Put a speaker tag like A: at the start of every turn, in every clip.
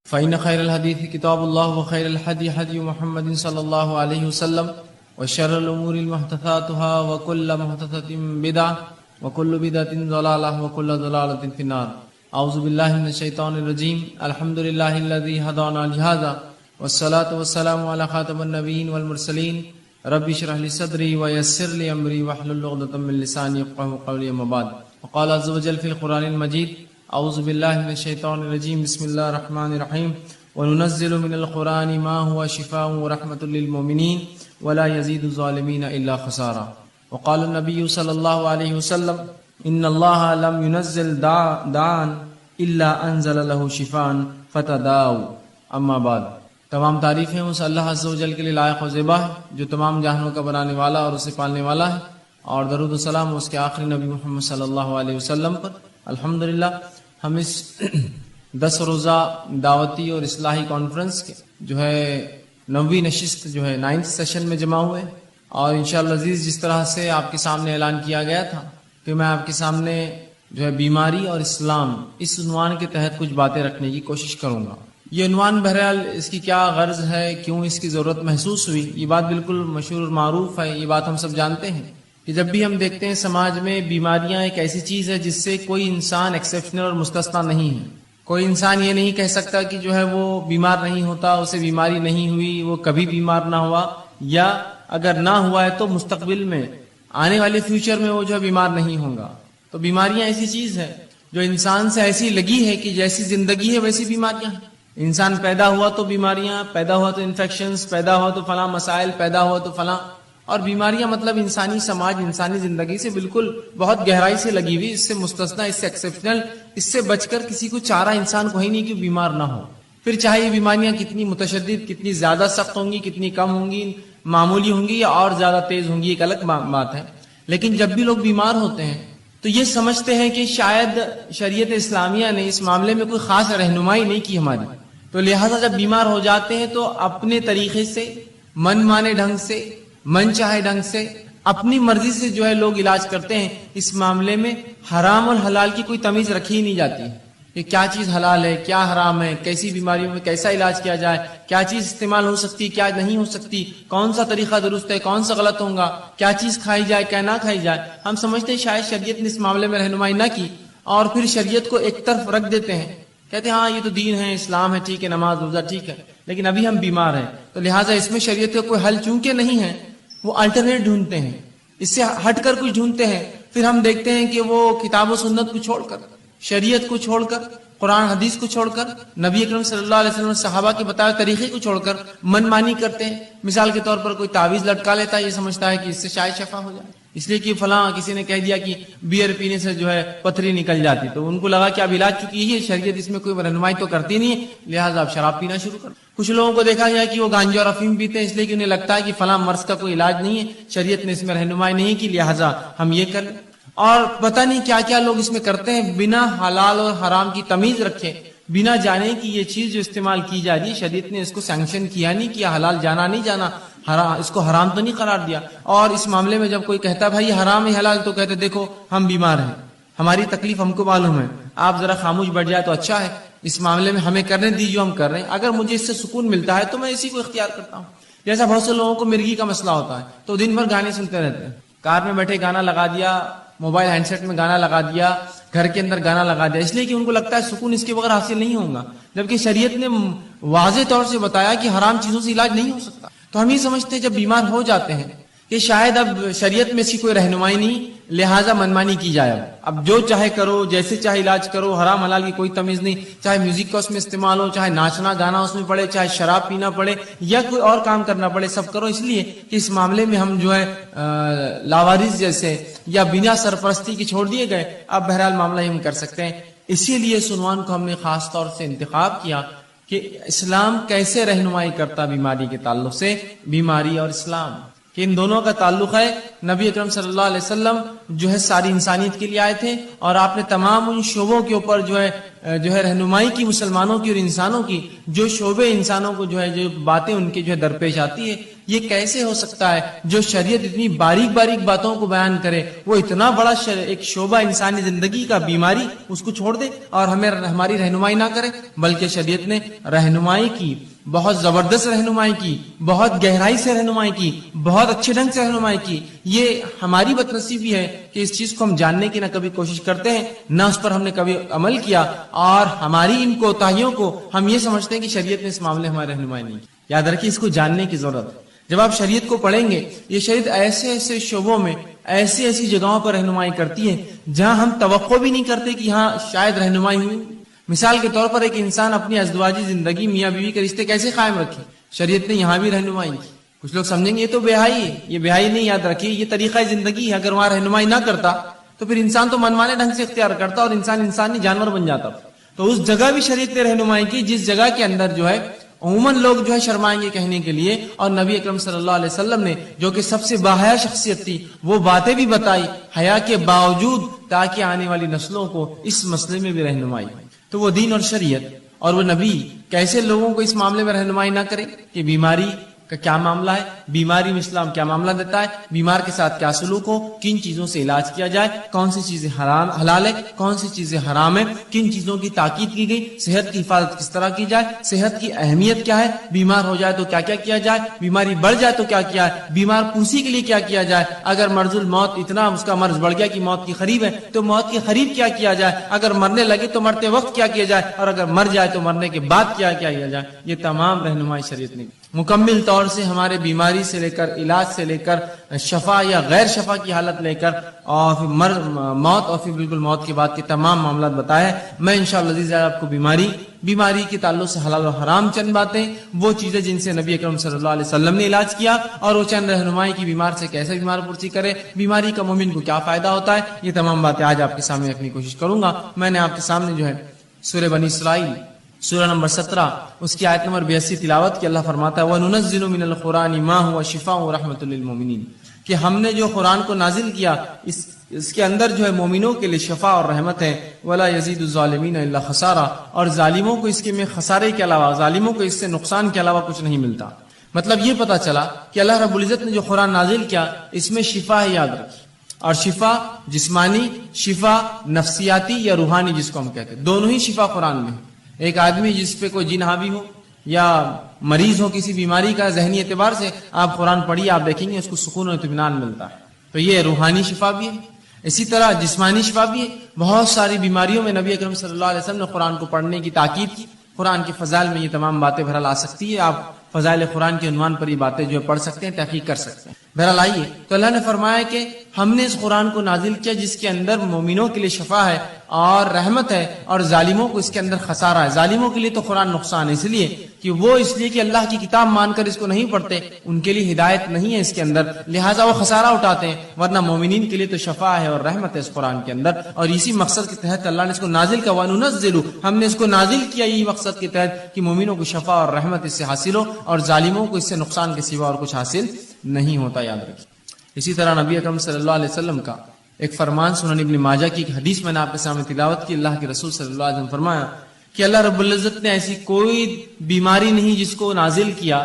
A: فإن خير الحديث كتاب الله وخير الهدي هدي محمد صلى الله عليه وسلم وشر الأمور محدثاتها وكل محدثة بدعة وكل بدعة ضلالة وكل ضلالة في النار. أعوذ بالله من الشيطان الرجيم. الحمد لله الذي هدانا لهذا والصلاة والسلام على خاتم النبيين والمرسلين. رب اشرح لي صدري ويسر لي أمري واحلل عقدة من لساني يفقهوا قولي. أما بعد. وقال عز وجل في القرآن المجيد: اعوذ باللہ من الشیطان الرجیم. بسم اللہ الرحمن الرحیم. وننزل من القرآن ما هو شفاء ورحمة للمؤمنین ولا يزيد الظالمین الا خسارا. وقال النبی صلی اللہ علیہ وسلم: ان اللہ لم ينزل داعا الا انزل له شفاء فتداؤوا. اما بعد. تمام تعریفیں اس اللہ عز و جل کے لیے لائق و زیبا ہے جو تمام جہانوں کا بنانے والا اور اسے پالنے والا ہے، اور درود و سلام اس کے آخری نبی محمد صلی اللہ علیہ وسلم پر. الحمدللہ ہم اس 10 روزہ دعوتی اور اصلاحی کانفرنس کے جو ہے 9ویں نشست جو ہے 9th سیشن میں جمع ہوئے، اور انشاءاللہ عزیز جس طرح سے آپ کے سامنے اعلان کیا گیا تھا کہ میں آپ کے سامنے جو ہے بیماری اور اسلام اس عنوان کے تحت کچھ باتیں رکھنے کی کوشش کروں گا. یہ عنوان بہرحال اس کی کیا غرض ہے، کیوں اس کی ضرورت محسوس ہوئی، یہ بات بالکل مشہور اور معروف ہے، یہ بات ہم سب جانتے ہیں کہ جب بھی ہم دیکھتے ہیں سماج میں بیماریاں ایک ایسی چیز ہے جس سے کوئی انسان ایکسیپشنل اور مستثنا نہیں ہے. کوئی انسان یہ نہیں کہہ سکتا کہ جو ہے وہ بیمار نہیں ہوتا، اسے بیماری نہیں ہوئی، وہ کبھی بیمار نہ ہوا، یا اگر نہ ہوا ہے تو مستقبل میں آنے والے فیوچر میں وہ جو ہے بیمار نہیں ہوگا. تو بیماریاں ایسی چیز ہے جو انسان سے ایسی لگی ہے کہ جیسی زندگی ہے ویسی بیماریاں ہیں. انسان پیدا ہوا تو بیماریاں، پیدا ہوا تو انفیکشنز، پیدا ہوا تو فلاں مسائل، پیدا ہوا تو فلاں. اور بیماریاں مطلب انسانی سماج، انسانی زندگی سے بالکل بہت گہرائی سے لگی ہوئی، اس سے مستثنا، اس سے ایکسیپشنل، اس سے بچ کر کسی کو چارہ انسان کو ہی نہیں کہ بیمار نہ ہو. پھر چاہے یہ بیماریاں کتنی متشدد، کتنی زیادہ سخت ہوں گی، کتنی کم ہوں گی، معمولی ہوں گی یا اور زیادہ تیز ہوں گی، ایک الگ بات ہے. لیکن جب بھی لوگ بیمار ہوتے ہیں تو یہ سمجھتے ہیں کہ شاید شریعت اسلامیہ نے اس معاملے میں کوئی خاص رہنمائی نہیں کی ہماری، تو لہٰذا جب بیمار ہو جاتے ہیں تو اپنے طریقے سے، من مانے ڈھنگ سے، من چاہے ڈھنگ سے، اپنی مرضی سے جو ہے لوگ علاج کرتے ہیں. اس معاملے میں حرام اور حلال کی کوئی تمیز رکھی ہی نہیں جاتی کہ کیا چیز حلال ہے، کیا حرام ہے، کیسی بیماریوں میں کیسا علاج کیا جائے، کیا چیز استعمال ہو سکتی، کیا نہیں ہو سکتی، کون سا طریقہ درست ہے، کون سا غلط ہوگا، کیا چیز کھائی جائے، کیا نہ کھائی جائے. ہم سمجھتے ہیں شاید شریعت نے اس معاملے میں رہنمائی نہ کی، اور پھر شریعت کو ایک طرف رکھ دیتے ہیں، کہتے ہیں ہاں یہ تو دین ہے، اسلام ہے، ٹھیک ہے، نماز روزہ ٹھیک ہے، لیکن ابھی ہم بیمار ہیں تو لہٰذا اس میں شریعت کا کوئی حل چونکہ نہیں ہے، وہ الٹرنیٹ ڈھونڈتے ہیں، اس سے ہٹ کر کچھ ڈھونڈتے ہیں. پھر ہم دیکھتے ہیں کہ وہ کتاب و سنت کو چھوڑ کر، شریعت کو چھوڑ کر، قرآن حدیث کو چھوڑ کر، نبی اکرم صلی اللہ علیہ وسلم صحابہ کے بتائے طریقے کو چھوڑ کر من مانی کرتے ہیں. مثال کے طور پر کوئی تعویذ لٹکا لیتا ہے، یہ سمجھتا ہے کہ اس سے شاید شفا ہو جائے، اس لیے کہ فلاں کسی نے کہہ دیا کہ بیئر پینے سے جو ہے پتھری نکل جاتی، تو ان کو لگا کہ اب علاج چکی ہے، شریعت اس میں کوئی رہنمائی تو کرتی نہیں ہے، لہٰذا اب شراب پینا شروع کر. کچھ لوگوں کو دیکھا گیا کہ وہ گانجا اور افیم پیتے ہیں، اس لیے کہ انہیں لگتا ہے کہ فلاں مرض کا کوئی علاج نہیں ہے، شریعت نے اس میں رہنمائی نہیں کی، لہٰذا ہم یہ کر لیں. اور پتہ نہیں کیا کیا لوگ اس میں کرتے ہیں، بنا حلال اور حرام کی تمیز رکھے، بنا جانے کہ یہ چیز جو استعمال کی جا رہی ہے شریعت نے اس کو سینکشن کیا نہیں کیا، حلال جانا نہیں جانا، اس کو حرام تو نہیں قرار دیا. اور اس معاملے میں جب کوئی کہتا ہے بھائی حرام ہے حلال، تو کہتے دیکھو ہم بیمار ہیں، ہماری تکلیف ہم کو معلوم ہے، آپ ذرا خاموش بیٹھ جائے تو اچھا ہے، اس معاملے میں ہمیں کرنے دیجیے جو ہم کر رہے ہیں، اگر مجھے اس سے سکون ملتا ہے تو میں اسی کو اختیار کرتا ہوں. جیسا بہت سے لوگوں کو مرغی کا مسئلہ ہوتا ہے تو دن بھر گانے سنتے رہتے ہیں، کار میں بیٹھے گانا لگا دیا، موبائل ہینڈ سیٹ میں گانا لگا دیا، گھر کے اندر گانا لگا دیا، اس لیے کہ ان کو لگتا ہے سکون اس کے بغیر حاصل نہیں ہوگا، جبکہ شریعت نے واضح طور سے بتایا کہ حرام چیزوں سے علاج نہیں ہو سکتا. تو ہم یہ سمجھتے ہیں جب بیمار ہو جاتے ہیں کہ شاید اب شریعت میں اس کی کوئی رہنمائی نہیں، لہٰذا منمانی کی جائے، اب جو چاہے کرو، جیسے چاہے علاج کرو، حرام حلال کی کوئی تمیز نہیں، چاہے میوزک کا اس میں استعمال ہو، چاہے ناچنا گانا اس میں پڑے، چاہے شراب پینا پڑے یا کوئی اور کام کرنا پڑے، سب کرو، اس لیے کہ اس معاملے میں ہم جو ہے لاوارث جیسے یا بنا سرپرستی کے چھوڑ دیے گئے، اب بہرحال معاملہ ہی ہم کر سکتے ہیں. اسی لیے اس عنوان کو ہم نے خاص طور سے انتخاب کیا کہ اسلام کیسے رہنمائی کرتا بیماری کے تعلق سے، بیماری اور اسلام. کہ ان دونوں کا تعلق ہے نبی اکرم صلی اللہ علیہ وسلم جو ہے ساری انسانیت کے لیے آئے تھے، اور آپ نے تمام ان شعبوں کے اوپر جو ہے رہنمائی کی مسلمانوں کی اور انسانوں کی، جو شعبے انسانوں کو جو باتیں ان کے درپیش آتی ہے. یہ کیسے ہو سکتا ہے جو شریعت اتنی باریک باریک باتوں کو بیان کرے، وہ اتنا بڑا ایک شعبہ انسانی زندگی کا بیماری اس کو چھوڑ دے اور ہماری رہنمائی نہ کرے؟ بلکہ شریعت نے رہنمائی کی، بہت زبردست رہنمائی کی، بہت گہرائی سے رہنمائی کی، بہت اچھے ڈھنگ سے رہنمائی کی. یہ ہماری بدنصیبی ہے کہ اس چیز کو ہم جاننے کی نہ کبھی کوشش کرتے ہیں، نہ اس پر ہم نے کبھی عمل کیا، اور ہماری ان کوتاہیوں کو ہم یہ سمجھتے ہیں کہ شریعت نے اس معاملے ہماری رہنمائی نہیں کی. یاد رکھیے، اس کو جاننے کی ضرورت ہے. جب آپ شریعت کو پڑھیں گے، یہ شریعت ایسے ایسے شعبوں میں ایسی ایسی جگہوں پر رہنمائی کرتی ہے جہاں ہم توقع بھی نہیں کرتے کہ ہاں شاید رہنمائی ہوئی. مثال کے طور پر ایک انسان اپنی ازدواجی زندگی، میاں بیوی کے رشتے کیسے قائم رکھے؟ شریعت نے یہاں بھی رہنمائی کی. کچھ لوگ سمجھیں گے یہ تو بےحائی ہے. یہ بےحائی نہیں، یاد رکھیے یہ طریقہ زندگی ہے. اگر وہاں رہنمائی نہ کرتا تو پھر انسان تو منمانے ڈھنگ سے اختیار کرتا اور انسانی جانور بن جاتا. تو اس جگہ بھی شریعت نے رہنمائی کی جس جگہ کے اندر عموماً لوگ شرمائیں گے کہنے کے لیے، اور نبی اکرم صلی اللہ علیہ وسلم نے جو کہ سب سے باحیا شخصیت تھی، وہ باتیں بھی بتائی حیا کے باوجود، تاکہ آنے والی نسلوں کو اس مسئلے میں بھی رہنمائی. تو وہ دین اور شریعت اور وہ نبی کیسے لوگوں کو اس معاملے میں رہنمائی نہ کرے کہ بیماری کا کیا معاملہ ہے، بیماری میں اسلام کیا معاملہ دیتا ہے، بیمار کے ساتھ کیا سلوک ہو، کن چیزوں سے علاج کیا جائے، کون سی چیزیں حلال ہے، کون سی چیزیں حرام ہے، کن چیزوں کی تاکید کی گئی، صحت کی حفاظت کس طرح کی جائے، صحت کی اہمیت کیا ہے، بیمار ہو جائے تو کیا کیا کیا جائے، بیماری بڑھ جائے تو کیا کیا ہے، بیمار پرسی کے لیے کیا کیا جائے، اگر مرض الموت اتنا اس کا مرض بڑھ گیا کہ موت کی قریب ہے تو موت کے قریب کیا کیا جائے، اگر مرنے لگے تو مرتے وقت کیا کیا جائے، اور اگر مر جائے تو مرنے کے بعد کیا کیا جائے. یہ تمام رہنمائی شریعت نے مکمل طور سے ہمارے بیماری سے لے کر علاج سے لے کر شفا یا غیر شفا کی حالت لے کر اور پھر موت اور پھر بالکل موت کے بعد کے تمام معاملات بتائے. میں انشاءاللہ عزیز آپ کو بیماری کے تعلق سے حلال و حرام چند باتیں، وہ چیزیں جن سے نبی اکرم صلی اللہ علیہ وسلم نے علاج کیا، اور وہ چند رہنمائی کی بیمار سے کیسے بیمار پرسی کرے، بیماری کا مومن کو کیا فائدہ ہوتا ہے، یہ تمام باتیں آج آپ کے سامنے رکھنے کی کوشش کروں گا. میں نے آپ کے سامنے سورہ بنی اسرائیل سورہ نمبر 17 اس کی آیت نمبر 82 تلاوت کی. اللہ فرماتا ہے وَنُنَزِّلُ مِنَ الْقُرْآنِ مَا هُوَ شِفَاءٌ وَرَحْمَةٌ لِّلْمُؤْمِنِينَ، کہ ہم نے جو قرآن کو نازل کیا اس کے اندر مومنوں کے لیے شفا اور رحمت ہے. وَلَا يَزِيدُ الظَّالِمِينَ إِلَّا خَسَارًا، اور ظالموں کو اس کے میں خسارے کے علاوہ، ظالموں کو اس سے نقصان کے علاوہ کچھ نہیں ملتا. مطلب یہ پتا چلا کہ اللہ رب العزت نے جو قرآن نازل کیا اس میں شفا ہے، یاد رکھیے. اور شفا جسمانی، شفا نفسیاتی یا روحانی جس کو ہم کہتے ہیں، دونوں ہی شفا قرآن میں. ایک آدمی جس پہ کوئی جن حاوی ہو یا مریض ہو کسی بیماری کا، ذہنی اعتبار سے آپ قرآن پڑھیے، آپ دیکھیں گے اس کو سکون و اطمینان ملتا ہے. تو یہ روحانی شفا بھی ہے. اسی طرح جسمانی شفا بھی ہے. بہت ساری بیماریوں میں نبی اکرم صلی اللہ علیہ وسلم نے قرآن کو پڑھنے کی تاکید کی. قرآن کے فضائل میں یہ تمام باتیں بہرحال آ سکتی ہے. آپ فضائل قرآن کے عنوان پر یہ باتیں پڑھ سکتے ہیں، تحقیق کر سکتے ہیں. بہرحال آئیے، تو اللہ نے فرمایا کہ ہم نے اس قرآن کو نازل کیا جس کے اندر مومنوں کے لیے شفا ہے اور رحمت ہے، اور ظالموں کو اس کے اندر خسارہ ہے. ظالموں کے لیے تو قرآن نقصان ہے، اس لیے کہ اللہ کی کتاب مان کر اس کو نہیں پڑھتے، ان کے لیے ہدایت نہیں ہے اس کے اندر، لہٰذا وہ خسارہ اٹھاتے ہیں. ورنہ مومنین کے لیے تو شفا ہے اور رحمت ہے اس قرآن کے اندر. اور اسی مقصد کے تحت اللہ نے اس کو نازل کیا. وَنُنَزِّلُ، ہم نے اس کو نازل کیا یہی مقصد کے تحت کہ مومنوں کو شفا اور رحمت اس سے حاصل ہو، اور ظالموں کو اس سے نقصان کے سوا اور کچھ حاصل نہیں ہوتا. یاد رکھیے. اسی طرح نبی اکرم صلی اللہ علیہ وسلم کا ایک فرمان سنن ابن ماجہ کی ایک حدیث میں نے آپ کے سامنے تلاوت کی. اللہ کے رسول صلی اللہ علیہ وسلم فرمایا کہ اللہ رب العزت نے ایسی کوئی بیماری نہیں جس کو نازل کیا.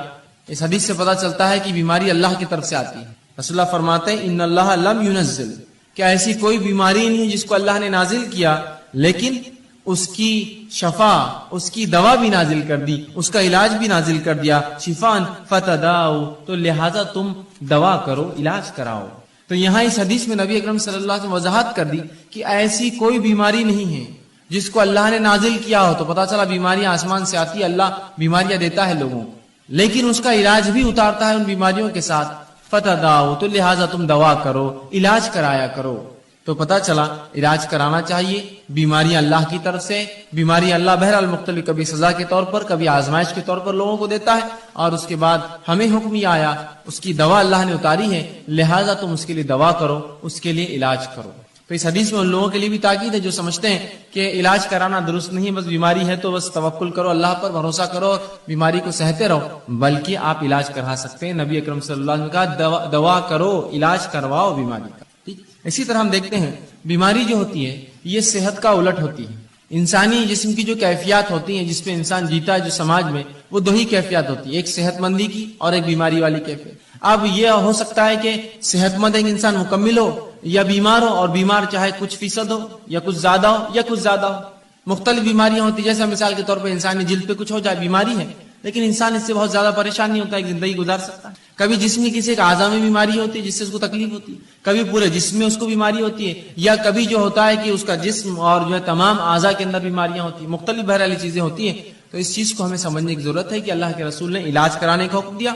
A: اس حدیث سے پتہ چلتا ہے کہ بیماری اللہ کی طرف سے آتی ہے. رسول اللہ فرماتے ہیں ان اللہ لم ينزل، کہ ایسی کوئی بیماری نہیں جس کو اللہ نے نازل کیا لیکن اس کی شفا، اس کی دوا بھی نازل کر دی، اس کا علاج بھی نازل کر دیا. شفان فتداؤ، تو لہذا تم دوا کرو، علاج کراؤ. تو یہاں اس حدیث میں نبی اکرم صلی اللہ علیہ وسلم وضاحت کر دی کہ ایسی کوئی بیماری نہیں ہے جس کو اللہ نے نازل کیا ہو. تو پتا چلا بیماریاں آسمان سے آتی ہے، اللہ بیماریاں دیتا ہے لوگوں کو، لیکن اس کا علاج بھی اتارتا ہے ان بیماریوں کے ساتھ. فتداؤ، تو لہذا تم دوا کرو، علاج کرایا کرو. تو پتا چلا علاج کرانا چاہیے. بیماریاں اللہ کی طرف سے، بیماری اللہ بہرحال مختلف، کبھی سزا کے طور پر، کبھی آزمائش کے طور پر لوگوں کو دیتا ہے، اور اس کے بعد ہمیں حکم یہ آیا، اس کی دوا اللہ نے اتاری ہے، لہٰذا تم اس کے لیے دوا کرو، اس کے لیے علاج کرو. تو اس حدیث میں ان لوگوں کے لیے بھی تاکید ہے جو سمجھتے ہیں کہ علاج کرانا درست نہیں، بس بیماری ہے تو بس توکل کرو، اللہ پر بھروسہ کرو، بیماری کو سہتے رہو، بلکہ آپ علاج کرا سکتے ہیں۔ نبی اکرم صلی اللہ علیہ وسلم نے کہا دوا کرو، علاج کرواؤ بیماری کا۔ ٹھیک، اسی طرح ہم دیکھتے ہیں بیماری جو ہوتی ہے یہ صحت کا الٹ ہوتی ہے۔ انسانی جسم کی جو کیفیات ہوتی ہیں جس پہ انسان جیتا ہے جو سماج میں، وہ دو ہی کیفیات ہوتی ہے، ایک صحت مندی کی اور ایک بیماری والی کیفیت۔ اب یہ ہو سکتا ہے کہ صحت مند ایک انسان مکمل ہو یا بیمار ہو، اور بیمار چاہے کچھ فیصد ہو یا کچھ زیادہ ہو یا کچھ زیادہ ہو۔ مختلف بیماریاں ہوتی ہیں، جیسے مثال کے طور پر انسانی جلد پہ کچھ ہو جائے، بیماری ہے، لیکن انسان اس سے بہت زیادہ پریشان نہیں ہوتا، ایک زندگی گزار سکتا ہے۔ کبھی جسم کی کسی ایک اعضاء میں بیماری ہوتی ہے جس سے اس کو تکلیف ہوتی ہے، کبھی پورے جسم میں اس کو بیماری ہوتی ہے، یا کبھی جو ہوتا ہے کہ اس کا جسم اور جو ہے تمام اعضاء کے اندر بیماریاں ہوتی ہیں، مختلف بہرحال چیزیں ہوتی ہیں۔ تو اس چیز کو ہمیں سمجھنے کی ضرورت ہے کہ اللہ کے رسول نے علاج کرانے کا حکم دیا،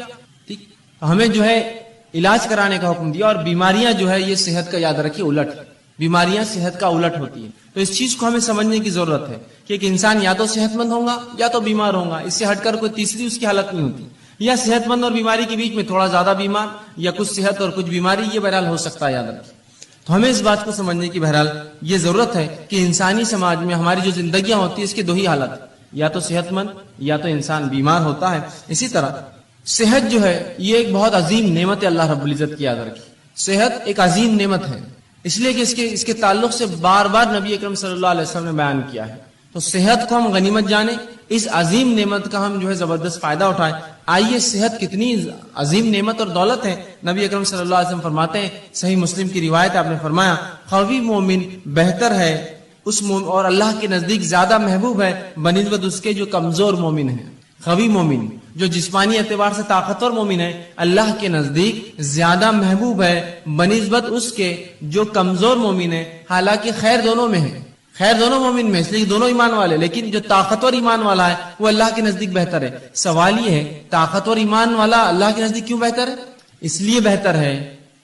A: ٹھیک، ہمیں جو ہے علاج کرانے کا حکم دیا، اور بیماریاں جو ہے یہ صحت کا یاد رکھیے الٹ، بیماریاں صحت کا الٹ ہوتی ہیں۔ تو اس چیز کو ہمیں سمجھنے کی ضرورت ہے کہ ایک انسان یا تو صحت مند ہوگا یا تو بیمار ہوگا، اس سے ہٹ کر کوئی تیسری اس کی حالت نہیں ہوتی، یا صحت مند اور بیماری کے بیچ میں تھوڑا زیادہ بیمار، یا کچھ صحت اور کچھ بیماری، یہ بہرحال ہو سکتا ہے، یاد رکھیے۔ تو ہمیں اس بات کو سمجھنے کی بہرحال یہ ضرورت ہے کہ انسانی سماج میں ہماری جو زندگیاں ہوتی ہیں اس کی دو ہی حالت ہے، یا تو صحت مند یا تو انسان بیمار ہوتا ہے۔ اسی طرح صحت جو ہے یہ ایک بہت عظیم نعمت ہے اللہ رب العزت کی، یاد رکھیے صحت ایک عظیم نعمت ہے، اس لیے کہ اس کے تعلق سے بار بار نبی اکرم صلی اللہ علیہ وسلم نے بیان کیا ہے۔ تو صحت کو ہم غنیمت جانیں، اس عظیم نعمت کا ہم جو ہے زبردست فائدہ اٹھائیں۔ آئیے صحت کتنی عظیم نعمت اور دولت ہے، نبی اکرم صلی اللہ علیہ وسلم فرماتے ہیں، صحیح مسلم کی روایت آپ نے فرمایا، قوی مومن بہتر ہے اس اور اللہ کے نزدیک زیادہ محبوب ہے بنسبت اس کے جو کمزور مومن ہے۔ قوی مومن جو جسمانی اعتبار سے طاقتور مومن ہے، اللہ کے نزدیک زیادہ محبوب ہے بنسبت اس کے جو کمزور مومن ہے۔ حالانکہ خیر دونوں میں ہے، خیر دونوں مومن میں، اس لیے دونوں ایمان والے، لیکن جو طاقتور ایمان والا ہے وہ اللہ کے نزدیک بہتر ہے۔ سوال یہ ہے طاقتور ایمان والا اللہ کے نزدیک کیوں بہتر ہے؟ اس لیے بہتر ہے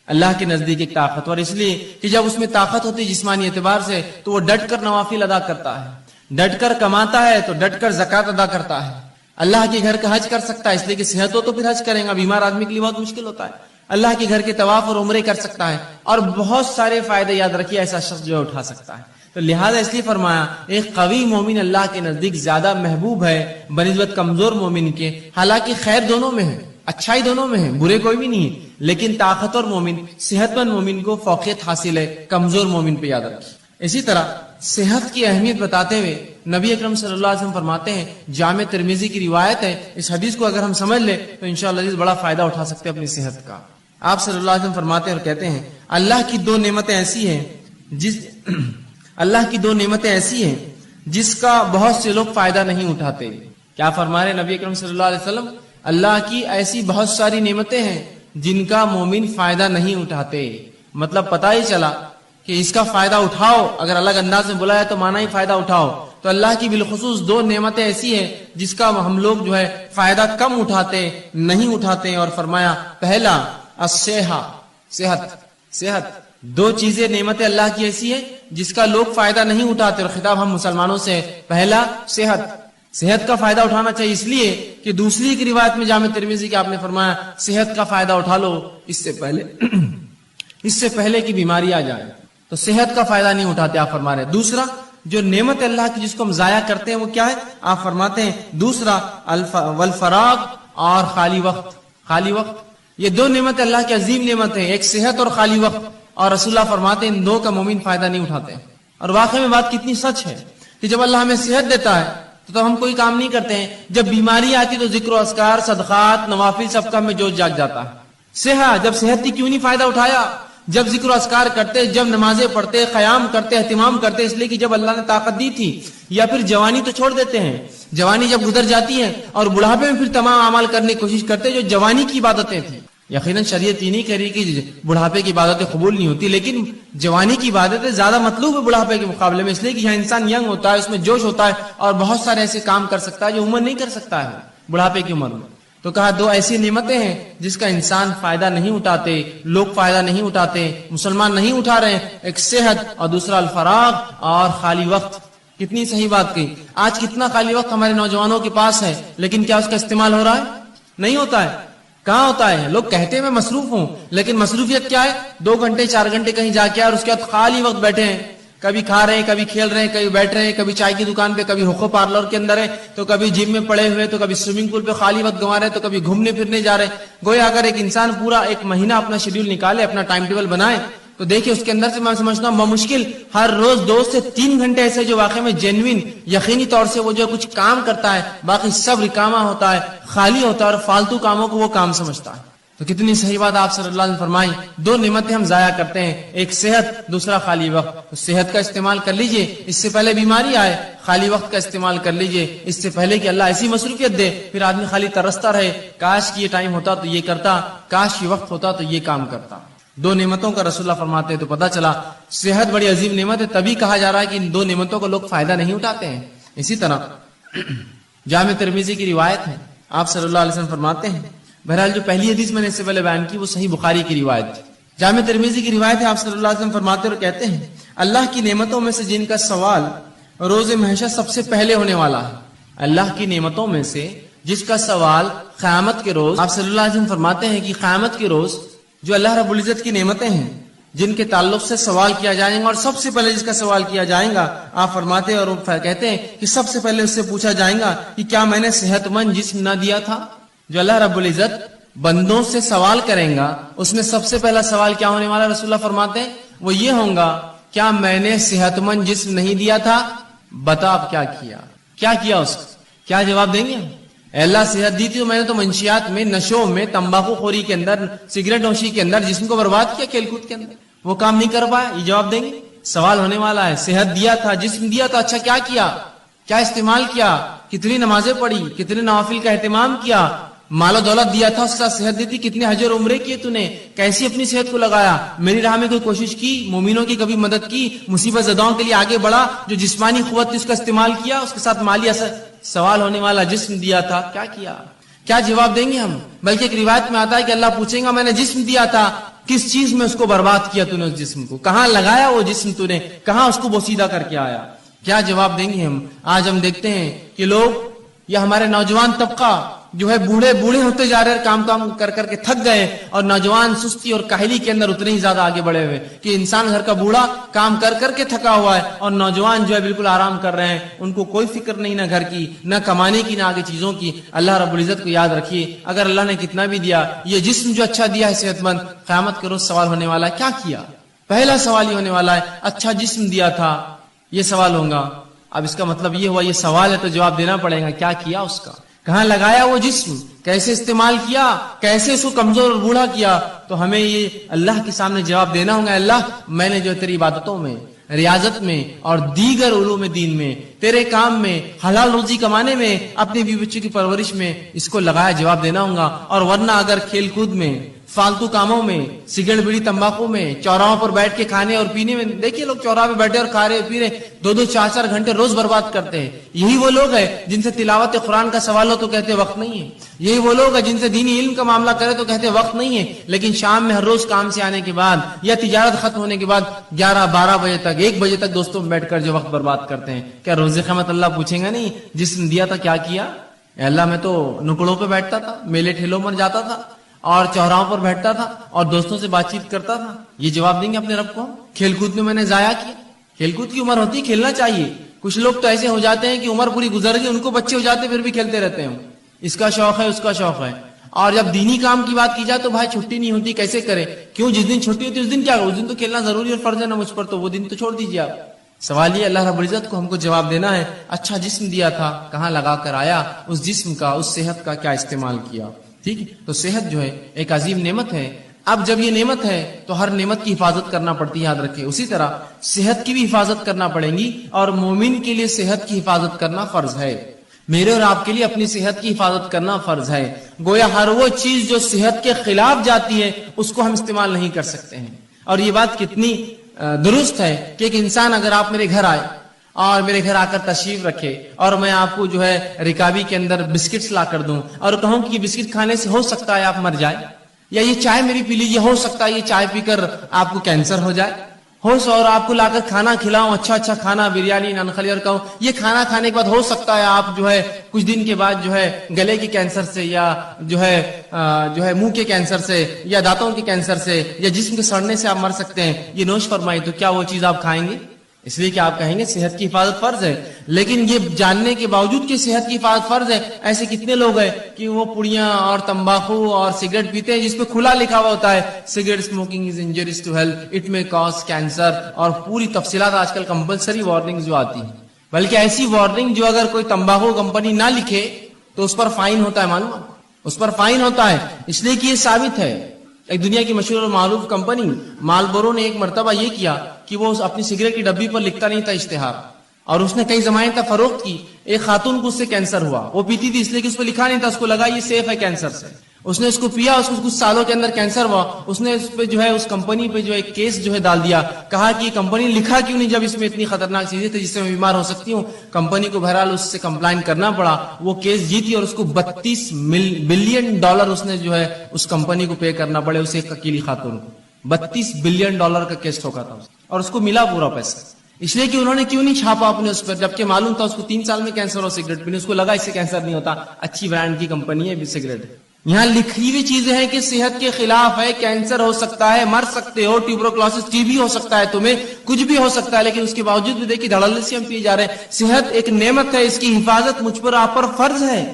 A: اللہ کے نزدیک ایک طاقتور، اس لیے کہ جب اس میں طاقت ہوتی ہے جسمانی اعتبار سے تو وہ ڈٹ کر نوافل ادا کرتا ہے، ڈٹ کر کماتا ہے تو ڈٹ کر زکوٰۃ ادا کرتا ہے، اللہ کے گھر کا حج کر سکتا ہے، اس لیے کہ صحت ہو تو پھر حج کرے گا، بیمار آدمی کے لیے بہت مشکل ہوتا ہے، اللہ کے گھر کے طواف اور عمرے کر سکتا ہے، اور بہت سارے فائدے یاد رکھیے ایسا شخص جو اٹھا سکتا ہے۔ تو لہذا اس لیے فرمایا ایک قوی مومن اللہ کے نزدیک زیادہ محبوب ہے بنسبت کمزور مومن کے۔ حالانکہ خیر دونوں میں ہے، اچھائی دونوں میں ہے، برے کوئی بھی نہیں ہے، لیکن طاقتور مومن، صحت مند مومن کو فوقیت حاصل ہے کمزور مومن پہ، یاد رکھیے۔ اسی طرح صحت کی اہمیت بتاتے ہوئے نبی اکرم صلی اللہ علیہ وسلم فرماتے ہیں، جامع ترمذی کی روایت ہے، اس حدیث کو اگر ہم سمجھ لیں تو انشاءاللہ بڑا فائدہ اٹھا سکتے ہیں اپنی صحت کا۔ آپ صلی اللہ علیہ وسلم فرماتے ہیں اور کہتے ہیں، اللہ کی دو نعمتیں ایسی ہیں جس کا بہت سے لوگ فائدہ نہیں اٹھاتے۔ کیا فرما رہے نبی اکرم صلی اللہ علیہ وسلم؟ اللہ کی ایسی بہت ساری نعمتیں ہیں جن کا مومن فائدہ نہیں اٹھاتے۔ مطلب پتہ ہی چلا کہ اس کا فائدہ اٹھاؤ، اگر الگ انداز میں بلایا تو مانا ہی فائدہ اٹھاؤ۔ تو اللہ کی بالخصوص دو نعمتیں ایسی ہیں جس کا ہم لوگ جو ہے فائدہ کم اٹھاتے، نہیں اٹھاتے، اور فرمایا پہلا صحت۔ دو چیزیں نعمتیں اللہ کی ایسی ہے جس کا لوگ فائدہ نہیں اٹھاتے، اور خطاب ہم مسلمانوں سے، پہلا صحت کا فائدہ اٹھانا چاہیے، اس لیے کہ دوسری ایک روایت میں جامع ترمذی کی آپ نے فرمایا صحت کا فائدہ اٹھا لو اس سے پہلے کہ بیماری آ جائے، تو صحت کا فائدہ نہیں اٹھاتے آپ فرما رہے۔ دوسرا جو نعمت اللہ کی جس کو ہم ضائع کرتے ہیں وہ کیا ہے؟ آپ فرماتے ہیں دوسرا والفراغ اور خالی وقت۔ یہ دو نعمت اللہ کی عظیم نعمت ہے، ایک صحت اور خالی وقت، اور رسول اللہ فرماتے ہیں ان دو کا مومن فائدہ نہیں اٹھاتے۔ اور واقعی میں بات کتنی سچ ہے کہ جب اللہ ہمیں صحت دیتا ہے تو ہم کوئی کام نہیں کرتے ہیں، جب بیماری آتی تو ذکر و اذکار، صدقات، نوافل سب کا ہمیں جوش جاگ جاتا ہے۔ جب صحت تھی کیوں نہیں فائدہ اٹھایا؟ جب ذکر و اذکار کرتے، جب نمازیں پڑھتے، قیام کرتے، اہتمام کرتے، اس لیے کہ جب اللہ نے طاقت دی تھی۔ یا پھر جوانی تو چھوڑ دیتے ہیں، جوانی جب گزر جاتی ہے اور بڑھاپے میں پھر تمام اعمال کرنے کی کوشش کرتے جو جوانی کی عبادتیں تھیں۔ یقیناً شریعت یہ نہیں کہہ رہی کہ بڑھاپے کی عبادتیں قبول نہیں ہوتی، لیکن جوانی کی عبادتیں زیادہ مطلوب ہے بڑھاپے کے مقابلے میں، اس لیے کہ یہاں انسان ینگ ہوتا ہے، اس میں جوش ہوتا ہے، اور بہت سارے ایسے کام کر سکتا ہے جو عمر نہیں کر سکتا ہے بڑھاپے کی عمر میں۔ تو کہا دو ایسی نعمتیں ہیں جس کا انسان فائدہ نہیں اٹھاتے، لوگ فائدہ نہیں اٹھاتے، مسلمان نہیں اٹھا رہے ہیں، ایک صحت اور دوسرا الفراغ اور خالی وقت۔ کتنی صحیح بات کہی۔ آج کتنا خالی وقت ہمارے نوجوانوں کے پاس ہے، لیکن کیا اس کا استعمال ہو رہا ہے؟ نہیں ہوتا ہے۔ کہاں ہوتا ہے؟ لوگ کہتے ہیں میں مصروف ہوں، لیکن مصروفیت کیا ہے؟ 2 گھنٹے 4 گھنٹے کہیں جا کے اور اس کے بعد خالی وقت بیٹھے ہیں، کبھی کھا رہے ہیں، کبھی کھیل رہے ہیں، کبھی بیٹھ رہے ہیں، کبھی چائے کی دکان پہ، کبھی ہوکو پارلر کے اندر ہے، تو کبھی جم میں پڑے ہوئے، تو کبھی سوئمنگ پول پہ خالی وقت گنوا رہے ہیں، تو کبھی گھومنے پھرنے جا رہے ہیں۔ گویا اگر ایک انسان پورا 1 مہینہ اپنا شیڈیول نکالے، اپنا ٹائم ٹیبل بنائے، تو دیکھیں اس کے اندر سے میں سمجھتا ہوں بمشکل ہر روز 2 سے 3 گھنٹے ایسے جو واقعی میں جینوین یقینی طور سے وہ جو کچھ کام کرتا ہے، باقی سب رکامہ ہوتا ہے، خالی ہوتا ہے، اور فالتو کاموں کو وہ کام سمجھتا ہے۔ تو کتنی صحیح بات آپ صلی اللہ علیہ وسلم فرمائی، 2 نعمتیں ہم ضائع کرتے ہیں، ایک صحت، دوسرا خالی وقت۔ تو صحت کا استعمال کر لیجئے، اس سے پہلے بیماری آئے، خالی وقت کا استعمال کر لیجئے اس سے پہلے کہ اللہ ایسی مصروفیت دے پھر آدمی خالی ترستا رہے، کاش کہ یہ ٹائم ہوتا تو یہ کرتا، کاش یہ وقت ہوتا تو یہ کام کرتا۔ 2 نعمتوں کا رسول اللہ فرماتے ہیں، تو پتہ چلا صحت بڑی عظیم نعمت ہے، تبھی کہا جا رہا ہے کہ ان 2 نعمتوں کا لوگ فائدہ نہیں اٹھاتے ہیں۔ اسی طرح جامع ترمذی کی روایت ہے، آپ صلی اللہ علیہ وسلم فرماتے ہیں، بہرحال جو پہلی حدیث میں نے اس سے پہلے بیان کی وہ صحیح بخاری کی روایت تھی، جامع ترمذی کی روایت ہے، آپ صلی اللہ علیہ وسلم فرماتے اور کہتے ہیں، اللہ کی نعمتوں میں سے جن کا سوال روز محشر سب سے پہلے ہونے والا ہے، اللہ کی نعمتوں میں سے جس کا سوال قیامت کے روز، آپ صلی اللہ علیہ وسلم فرماتے ہیں کہ قیامت کے روز جو اللہ رب العزت کی نعمتیں ہیں جن کے تعلق سے سوال کیا جائے گا، اور سب سے پہلے جس کا سوال کیا جائے گا، آپ فرماتے اور کہتے ہیں کہ سب سے پہلے اس سے پوچھا جائے گا کہ کیا میں نے صحت مند جسم نہ دیا تھا؟ جو اللہ رب العزت بندوں سے سوال کریں گا اس میں سب سے پہلا سوال کیا ہونے والا، رسول اللہ فرماتے ہیں وہ یہ ہوگا، کیا میں نے صحت مند جسم نہیں دیا تھا؟ بتا اب کیا کیا اس کا؟ کیا جواب دیں گے؟ اے اللہ صحت دی تھی تو میں نے تو منشیات میں، نشوں میں، تمباکو خوری کے اندر، سگریٹ نوشی کے اندر جسم کو برباد کیا، کھیل کود کے اندر وہ کام نہیں کر پایا، یہ جواب دیں گے؟ سوال ہونے والا ہے، صحت دیا تھا، جسم دیا تھا، اچھا کیا استعمال کیا، کتنی نمازیں پڑھی، کتنے نوافل کا اہتمام کیا، مال و دولت دیا تھا، اس کا صحت دی تھی، کتنے حج اور عمرے کیے تو نے، کیسی اپنی صحت کو لگایا، میری راہ میں کوئی کوشش کی، مومنوں کی کبھی مدد کی، مصیبت زداؤں کے لیے آگے بڑھا، جو جسمانی قوت تھی اس کا استعمال کیا، اس کے ساتھ مالی اثر۔ سوال ہونے والا جسم دیا تھا، کیا جواب دیں گے ہم؟ بلکہ ایک روایت میں آتا ہے کہ اللہ پوچھیں گا میں نے جسم دیا تھا، کس چیز میں اس کو برباد کیا تو نے، اس جسم کو کہاں لگایا، وہ جسم تو نے کہاں اس کو بوسیدہ کر کے آیا؟ کیا جواب دیں گے ہم؟ آج ہم دیکھتے ہیں کہ لوگ یا ہمارے نوجوان طبقہ جو ہے بوڑھے ہوتے جا رہے ہیں، کام کر کے تھک گئے، اور نوجوان سستی اور کاہلی کے اندر اتنے ہی زیادہ آگے بڑھے ہوئے کہ انسان گھر کا بوڑھا کام کر کے تھکا ہوا ہے، اور نوجوان جو ہے بالکل آرام کر رہے ہیں، ان کو کوئی فکر نہیں، نہ گھر کی، نہ کمانے کی، نہ آگے چیزوں کی۔ اللہ رب العزت کو یاد رکھیے، اگر اللہ نے کتنا بھی دیا، یہ جسم جو اچھا دیا ہے صحت مند، قیامت کے روز سوال ہونے والا ہے کیا؟ پہلا سوال یہ ہونے والا ہے، اچھا جسم دیا تھا، یہ سوال ہوگا۔ اب اس کا مطلب یہ ہوا یہ سوال ہے تو جواب دینا پڑے گا، کیا کیا اس کا، کہاں لگایا وہ جسم، کیسے استعمال کیا، کیسے اس کو کمزور اور بوڑھا کیا؟ تو ہمیں یہ اللہ کے سامنے جواب دینا ہوگا، اللہ میں نے جو تیری عبادتوں میں، ریاضت میں اور دیگر علوم دین میں، تیرے کام میں، حلال روزی کمانے میں، اپنے بیوی بچوں کی پرورش میں اس کو لگایا، جواب دینا ہوگا۔ اور ورنہ اگر کھیل کود میں، فالتو کاموں میں، سگریٹ بیڑی تمباکو میں، چوراہوں پر بیٹھ کے کھانے اور پینے میں، دیکھیے لوگ چوراہے پہ بیٹھے اور کھا رہے پی رہے، 2-2 4-4 گھنٹے روز برباد کرتے ہیں۔ یہی وہ لوگ ہیں جن سے تلاوت قرآن کا سوال ہو تو کہتے وقت نہیں ہے، یہی وہ لوگ ہیں جن سے دینی علم کا معاملہ کرے تو کہتے وقت نہیں ہے، لیکن شام میں ہر روز کام سے آنے کے بعد یا تجارت ختم ہونے کے بعد 11-12 بجے تک، 1 بجے تک دوستوں میں بیٹھ کر جو وقت برباد کرتے ہیں، کیا روز قیامت اللہ پوچھیں گا نہیں جسم دیا تھا کیا؟ اے اللہ میں تو نکڑوں پہ بیٹھتا تھا، میلے ٹھیلوں پر جاتا تھا اور چوراہوں پر بیٹھتا تھا اور دوستوں سے بات چیت کرتا تھا، یہ جواب دیں گے اپنے رب کو؟ کھیل کود میں نے ضائع کیا، کھیل کود کی عمر ہوتی ہے، کھیلنا چاہیے۔ کچھ لوگ تو ایسے ہو جاتے ہیں کہ عمر پوری گزر گئی، ان کو بچے ہو جاتے پھر بھی کھیلتے رہتے ہیں، اس کا شوق ہے اس کا شوق ہے، اور جب دینی کام کی بات کی جائے تو بھائی چھٹی نہیں ہوتی، کیسے کرے؟ کیوں؟ جس دن چھٹی ہوتی ہے اس دن کیا کرو؟ اس دن تو کھیلنا ضروری اور فرض ہے نا مجھ پر، تو وہ دن تو چھوڑ دیجیے آپ۔ سوال یہ اللہ رب العزت کو ہم کو جواب دینا ہے، اچھا جسم دیا تھا، کہاں لگا کر آیا، اس جسم کا، اس صحت کا کیا استعمال کیا؟ ٹھیک ہے، تو صحت جو ہے ایک عظیم نعمت ہے۔ اب جب یہ نعمت ہے تو ہر نعمت کی حفاظت کرنا پڑتی ہے، یاد رکھیں۔ اسی طرح صحت کی بھی حفاظت کرنا پڑے گی، اور مومن کے لیے صحت کی حفاظت کرنا فرض ہے، میرے اور آپ کے لیے اپنی صحت کی حفاظت کرنا فرض ہے۔ گویا ہر وہ چیز جو صحت کے خلاف جاتی ہے اس کو ہم استعمال نہیں کر سکتے ہیں۔ اور یہ بات کتنی درست ہے کہ ایک انسان، اگر آپ میرے گھر آئے اور میرے گھر آ کر تشریف رکھے اور میں آپ کو جو ہے رکابی کے اندر بسکٹس لا کر دوں اور کہوں کہ یہ بسکٹ کھانے سے ہو سکتا ہے آپ مر جائے، یا یہ چائے میری پی لیجیے، ہو سکتا ہے یہ چائے پی کر آپ کو کینسر ہو جائے، ہوش اور آپ کو لا کر کھانا کھلاؤں، اچھا اچھا کھانا، بریانی، نان خلی، اور کہوں یہ کھانا کھانے کے بعد ہو سکتا ہے آپ جو ہے کچھ دن کے بعد جو ہے گلے کے کینسر سے یا جو ہے منہ کے کینسر سے یا دانتوں کے کینسر سے یا جسم کے سڑنے سے آپ مر سکتے ہیں، یہ نوش فرمائی، تو کیا وہ چیز آپ کھائیں گے؟ اس لیے کہ آپ کہیں گے صحت کی حفاظت فرض ہے، لیکن یہ جاننے کے باوجود کہ صحت کی حفاظت فرض ہے، ایسے کتنے لوگ ہیں کہ وہ پڑیاں اور تمباکو اور سگریٹ پیتے ہیں جس پہ کھلا لکھا ہوا ہوتا ہے cigarette smoking is injurious to health, it may cause cancer, اور پوری تفصیلات آج کل کمپلسری وارننگ جو آتی ہیں، بلکہ ایسی وارننگ جو اگر کوئی تمباکو کمپنی نہ لکھے تو اس پر فائن ہوتا ہے، معلوم ہے اس پر فائن ہوتا ہے، اس لیے کہ یہ ثابت ہے۔ ایک دنیا کی مشہور اور معروف کمپنی مالبورو نے ایک مرتبہ یہ کیا کہ وہ اپنی سگریٹ کی ڈبی پر لکھتا نہیں تھا اشتہار، اور اس نے کئی زمانے تک فروخت کی۔ ایک خاتون کو اس سے کینسر ہوا، وہ پیتی تھی اس لیے کہ اس پہ لکھا نہیں تھا، اس کو لگا یہ سیف ہے کینسر سے، اس نے اس کو پیا، اس کو کچھ سالوں کے اندر کینسر ہوا، اس نے اس پہ جو ہے اس کمپنی پہ جو ایک کیس جو ہے ڈال دیا، کہا کہ یہ کمپنی لکھا کیوں نہیں جب اس میں اتنی خطرناک چیزیں تھیں جس سے میں بیمار ہو سکتی ہوں۔ کمپنی کو بہرحال اس سے کمپلائن کرنا پڑا، وہ کیس جیتی اور اس کو $32 بلین اس نے جو ہے اس کمپنی کو پے کرنا پڑے، اسے ایک اکیلی خاتون کو $32 بلین کا کیس ٹھوکا تھا اور اس کو ملا پورا پیسہ، اس لیے کہ انہوں نے کیوں نہیں چھاپا اپنے اس پر، جبکہ معلوم تھا اس کو 3 سال میں کینسر ہو سگریٹ پینے، اس کو لگا اس سے کینسر نہیں ہوتا، اچھی برانڈ کی کمپنی ہے سگریٹ۔ یہاں لکھی ہوئی چیزیں ہیں کہ صحت کے خلاف ہے، کینسر ہو سکتا ہے، مر سکتے ہو، ٹیوبروکلوسس ٹی بی ہو سکتا ہے، تمہیں کچھ بھی ہو سکتا ہے، لیکن اس کے باوجود بھی دیکھیے دھڑلے سے ہم پیے جا رہے ہیں۔ صحت ایک نعمت ہے، اس کی حفاظت مجھ پر آپ پر فرض ہے۔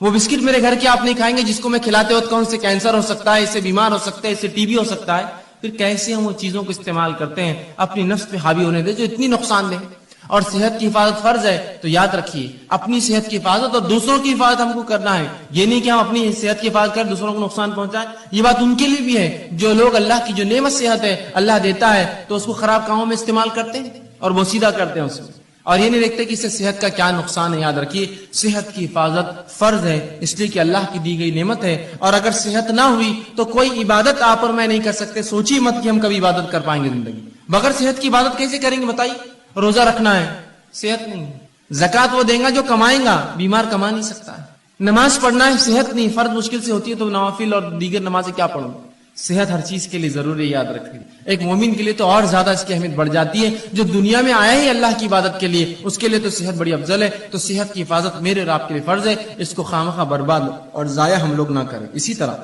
A: وہ بسکٹ میرے گھر کے آپ نہیں کھائیں گے جس کو میں کھلاتے وقت کون سے کینسر ہو سکتا ہے، اس سے بیمار ہو سکتا ہے، اس سے ٹی بی ہو سکتا ہے، پھر کیسے ہم وہ چیزوں کو استعمال کرتے ہیں اپنی نفس پہ حاوی ہونے دے جو اتنی نقصان دہ۔ اور صحت کی حفاظت فرض ہے تو یاد رکھیے اپنی صحت کی حفاظت اور دوسروں کی حفاظت ہم کو کرنا ہے، یہ نہیں کہ ہم اپنی صحت کی حفاظت کریں دوسروں کو نقصان پہنچائیں۔ یہ بات ان کے لیے بھی ہے جو لوگ اللہ کی جو نعمت صحت ہے اللہ دیتا ہے تو اس کو خراب کاموں میں استعمال کرتے ہیں اور بوسیدہ کرتے ہیں اس میں، اور یہ نہیں دیکھتے کہ اس سے صحت کا کیا نقصان ہے۔ یاد رکھیے صحت کی حفاظت فرض ہے، اس لیے کہ اللہ کی دی گئی نعمت ہے، اور اگر صحت نہ ہوئی تو کوئی عبادت آپ اور میں نہیں کر سکتے۔ سوچیے مت کہ ہم کبھی عبادت کر پائیں گے زندگی بغیر صحت کی عبادت کیسے کریں گے بتائیے؟ روزہ رکھنا ہے، صحت نہیں، زکات وہ دیں گا جو کمائیں گا، بیمار کما نہیں سکتا ہے، نماز پڑھنا ہے، صحت نہیں، فرض مشکل سے ہوتی ہے تو نوافل اور دیگر نمازیں کیا پڑھوں؟ صحت ہر چیز کے لیے ضروری ہے، یاد رکھیے۔ ایک مومن کے لیے تو اور زیادہ اس کی اہمیت بڑھ جاتی ہے، جو دنیا میں آیا ہی اللہ کی عبادت کے لیے، اس کے لیے تو صحت بڑی افضل ہے۔ تو صحت کی حفاظت میرے اور آپ کے لیے فرض ہے، اس کو خامخواہ برباد اور ضائع ہم لوگ نہ کریں۔ اسی طرح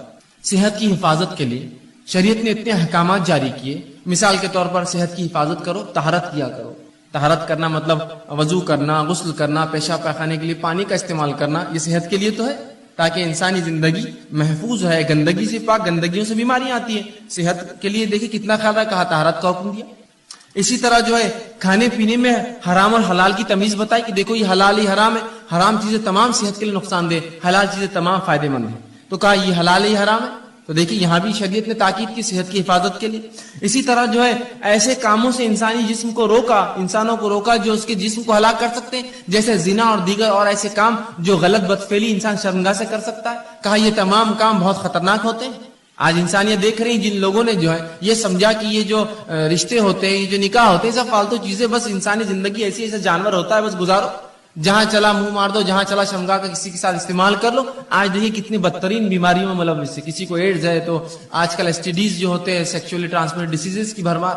A: صحت کی حفاظت کے لیے شریعت نے اتنے احکامات جاری کیے، مثال کے طور پر صحت کی حفاظت کرو، طہارت کیا کرو۔ طہارت کرنا مطلب وضو کرنا، غسل کرنا، پیشاب پاخانے کے لیے پانی کا استعمال کرنا، یہ صحت کے لیے تو ہے تاکہ انسانی زندگی محفوظ ہے، گندگی سے پاک، گندگیوں سے بیماریاں آتی ہیں، صحت کے لیے دیکھیں کتنا خیال ہے، کہا طہارت کا حکم دیا۔ اسی طرح جو ہے کھانے پینے میں حرام اور حلال کی تمیز بتائی کہ دیکھو یہ حلال ہی حرام ہے، حرام چیزیں تمام صحت کے لیے نقصان دہ، حلال چیزیں تمام فائدے مند ہیں، تو کہا یہ حلال ہی حرام ہے، تو دیکھیے یہاں بھی شریعت نے تاکید کی صحت کی حفاظت کے لیے۔ اسی طرح جو ہے ایسے کاموں سے انسانی جسم کو روکا، انسانوں کو روکا جو اس کے جسم کو ہلاک کر سکتے ہیں، جیسے زنا اور دیگر اور ایسے کام جو غلط بدفعلی انسان شرمگاہ سے کر سکتا ہے، کہا یہ تمام کام بہت خطرناک ہوتے ہیں۔ آج انسانیت دیکھ رہی جن لوگوں نے جو ہے یہ سمجھا کہ یہ جو رشتے ہوتے ہیں، یہ جو نکاح ہوتے ہیں، سب فالتو چیزیں، بس انسانی زندگی ایسی ایسا جانور ہوتا ہے، بس گزارو، جہاں چلا منہ مار دو، جہاں چلا شرمگاہ کا کسی کے ساتھ استعمال کر لو۔ آج دیکھیے کتنی بدترین بیماریوں میں ملوث ہے، کسی کو ایڈز ہے تو آج کل STDs جو ہوتے ہیں سیکچولی ٹرانسمیٹڈ ڈیزیزز کی بھرمار،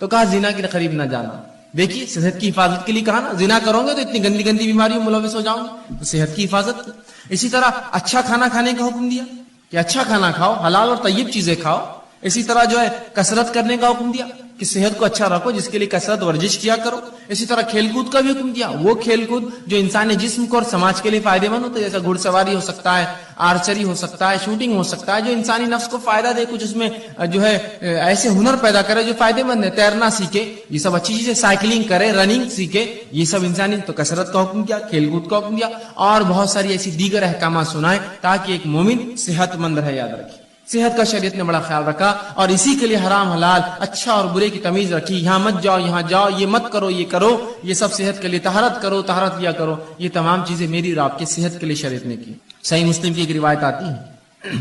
A: تو کہا زنا کے قریب نہ جانا۔ دیکھیے صحت کی حفاظت کے لیے کہا نا، زنا کرو گے تو اتنی گندی گندی بیماریوں میں ملوث ہو جاؤں گے، تو صحت کی حفاظت کی۔ اسی طرح اچھا کھانا کھانے کا حکم دیا کہ اچھا کھانا کھاؤ، حلال اور طیب چیزیں کھاؤ۔ اسی طرح جو ہے کسرت کرنے کا حکم دیا کہ صحت کو اچھا رکھو، جس کے لیے کسرت ورزش کیا کرو۔ اسی طرح کھیل کود کا بھی حکم دیا، وہ کھیل کود جو انسانی جسم کو اور سماج کے لیے فائدے مند ہوتا ہے، جیسا گھڑ سواری ہو سکتا ہے، آرچری ہو سکتا ہے، شوٹنگ ہو سکتا ہے، جو انسانی نفس کو فائدہ دے، کچھ اس میں جو ہے ایسے ہنر پیدا کرے جو فائدے مند ہے، تیرنا سیکھے، یہ سب اچھی چیزیں، سائیکلنگ کرے، رننگ سیکھے، یہ سب انسانی۔ تو کسرت کا حکم دیا، کھیل کود کا حکم دیا، اور بہت ساری ایسی دیگر احکامات سنائے تاکہ ایک مومن صحت مند رہے۔ یاد رکھیے صحت کا شریعت نے بڑا خیال رکھا، اور اسی کے لیے حرام حلال، اچھا اور برے کی تمیز رکھی، یہاں مت جاؤ، یہاں جاؤ، یہ مت کرو، یہ کرو، یہ سب صحت کے لیے۔ طہارت کرو، طہارت کیا کرو، یہ تمام چیزیں میری اور آپ کی صحت کے لیے شریعت نے کی۔ صحیح مسلم کی ایک روایت آتی ہے،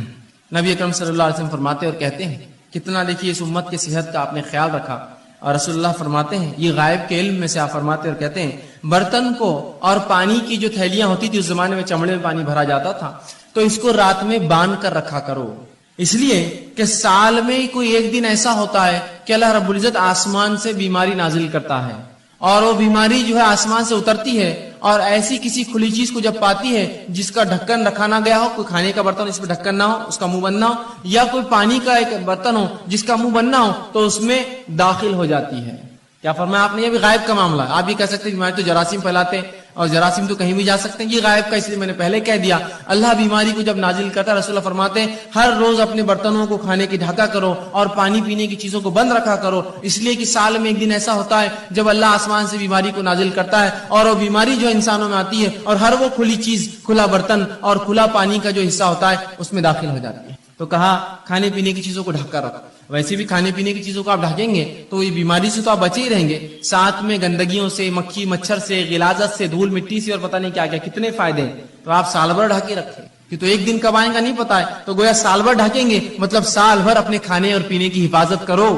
A: نبی اکرم صلی اللہ علیہ وسلم فرماتے اور کہتے ہیں کتنا دیکھیے اس امت کی صحت کا آپ نے خیال رکھا، اور رسول اللہ فرماتے ہیں یہ غائب کے علم میں سے آپ فرماتے اور کہتے ہیں برتن کو اور پانی کی جو تھیلیاں ہوتی تھی اس زمانے میں چمڑے میں پانی بھرا جاتا تھا، تو اس کو رات میں باندھ کر رکھا کرو، اس لیے کہ سال میں کوئی ایک دن ایسا ہوتا ہے کہ اللہ رب العزت آسمان سے بیماری نازل کرتا ہے، اور وہ بیماری جو ہے آسمان سے اترتی ہے، اور ایسی کسی کھلی چیز کو جب پاتی ہے جس کا ڈھکن رکھا نہ گیا ہو، کوئی کھانے کا برتن اس پہ ڈھکن نہ ہو، اس کا منہ بند نہ ہو، یا کوئی پانی کا ایک برتن ہو جس کا منہ بند نہ ہو، تو اس میں داخل ہو جاتی ہے۔ کیا فرمایا آپ نے؟ یہ بھی غائب کا معاملہ ہے۔ آپ بھی کہہ سکتے ہیں بیماری تو جراثیم پھیلاتے ہیں، اور جراثیم تو کہیں بھی جا سکتے ہیں، یہ غائب کا، اس لیے میں نے پہلے کہہ دیا۔ اللہ بیماری کو جب نازل کرتا ہے، رسول اللہ فرماتے ہیں ہر روز اپنے برتنوں کو کھانے کی ڈھکا کرو اور پانی پینے کی چیزوں کو بند رکھا کرو، اس لیے کہ سال میں ایک دن ایسا ہوتا ہے جب اللہ آسمان سے بیماری کو نازل کرتا ہے، اور وہ بیماری جو انسانوں میں آتی ہے اور ہر وہ کھلی چیز، کھلا برتن اور کھلا پانی کا جو حصہ ہوتا ہے اس میں داخل ہو جاتی ہے۔ تو کہا کھانے پینے کی چیزوں کو ڈھک کر رکھو۔ ویسے بھی کھانے پینے کی چیزوں کو آپ ڈھکیں گے تو یہ بیماری سے تو آپ بچے ہی رہیں گے، ساتھ میں گندگیوں سے، مکھی مچھر سے، غلاظت سے، دھول مٹی سے، اور پتہ نہیں کیا کیا کتنے فائدے ہیں۔ تو آپ سال بھر ڈھکے رکھیں، کہ تو ایک دن کب آئیں گا نہیں پتا ہے، تو گویا سال بھر ڈھکیں گے، مطلب سال بھر اپنے کھانے اور پینے کی حفاظت کرو،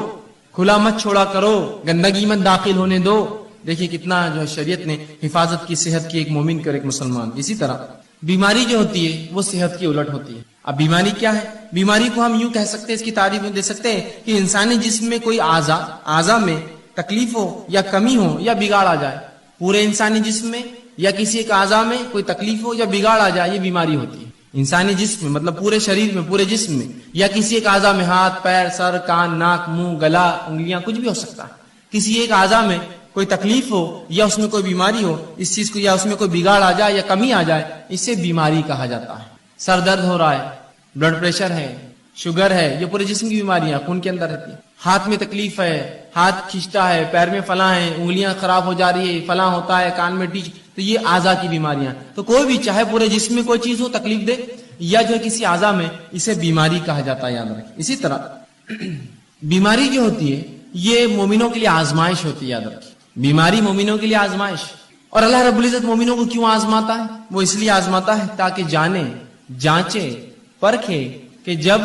A: کھلا مت چھوڑا کرو، گندگی مت داخل ہونے دو۔ دیکھیے کتنا جو ہے شریعت نے حفاظت کی، صحت کی، ایک مومن کی اور ایک مسلمان۔ اسی طرح بیماری جو ہوتی ہے وہ صحت کی الٹ ہوتی ہے۔ اب بیماری کیا ہے؟ بیماری کو ہم یوں کہہ سکتے ہیں، اس کی تعریف دے سکتے ہیں کہ انسانی جسم میں کوئی اعضاء میں تکلیف ہو یا کمی ہو یا بگاڑ آ جائے، پورے انسانی جسم میں یا کسی ایک اعضاء میں کوئی تکلیف ہو یا بگاڑ آ جائے، یہ بیماری ہوتی ہے۔ انسانی جسم میں مطلب پورے شریر میں، پورے جسم میں، یا کسی ایک اعضاء میں، ہاتھ، پیر، سر، کان، ناک، منہ، گلا، انگلیاں، کچھ بھی ہو سکتا ہے۔ کسی ایک اعضاء میں کوئی تکلیف ہو یا اس میں کوئی بیماری ہو، اس چیز کو، یا اس میں کوئی بگاڑ آ جائے یا کمی آ جائے، اسے بیماری کہا جاتا ہے۔ سر درد ہو رہا ہے، بلڈ پریشر ہے، شوگر ہے، یہ پورے جسم کی بیماریاں خون کے اندر رہتی ہیں۔ ہاتھ میں تکلیف ہے، ہاتھ کھینچتا ہے، پیر میں فلاں ہے، انگلیاں خراب ہو جا رہی ہے، فلاں ہوتا ہے، کان میں ٹیچ، تو یہ اعضاء کی بیماریاں۔ تو کوئی بھی چاہے پورے جسم میں کوئی چیز ہو تکلیف دے یا جو ہے کسی اعضاء میں، اسے بیماری کہا جاتا ہے، یاد رکھیں۔ اسی طرح بیماری جو ہوتی ہے یہ مومنوں کے لیے آزمائش ہوتی ہے، یاد رکھیں، بیماری مومنوں کے لیے آزمائش۔ اور اللہ رب العزت مومنوں کو کیوں آزماتا ہے؟ وہ اس لیے آزماتا ہے تاکہ جانے، جانچے، پرکھے کہ جب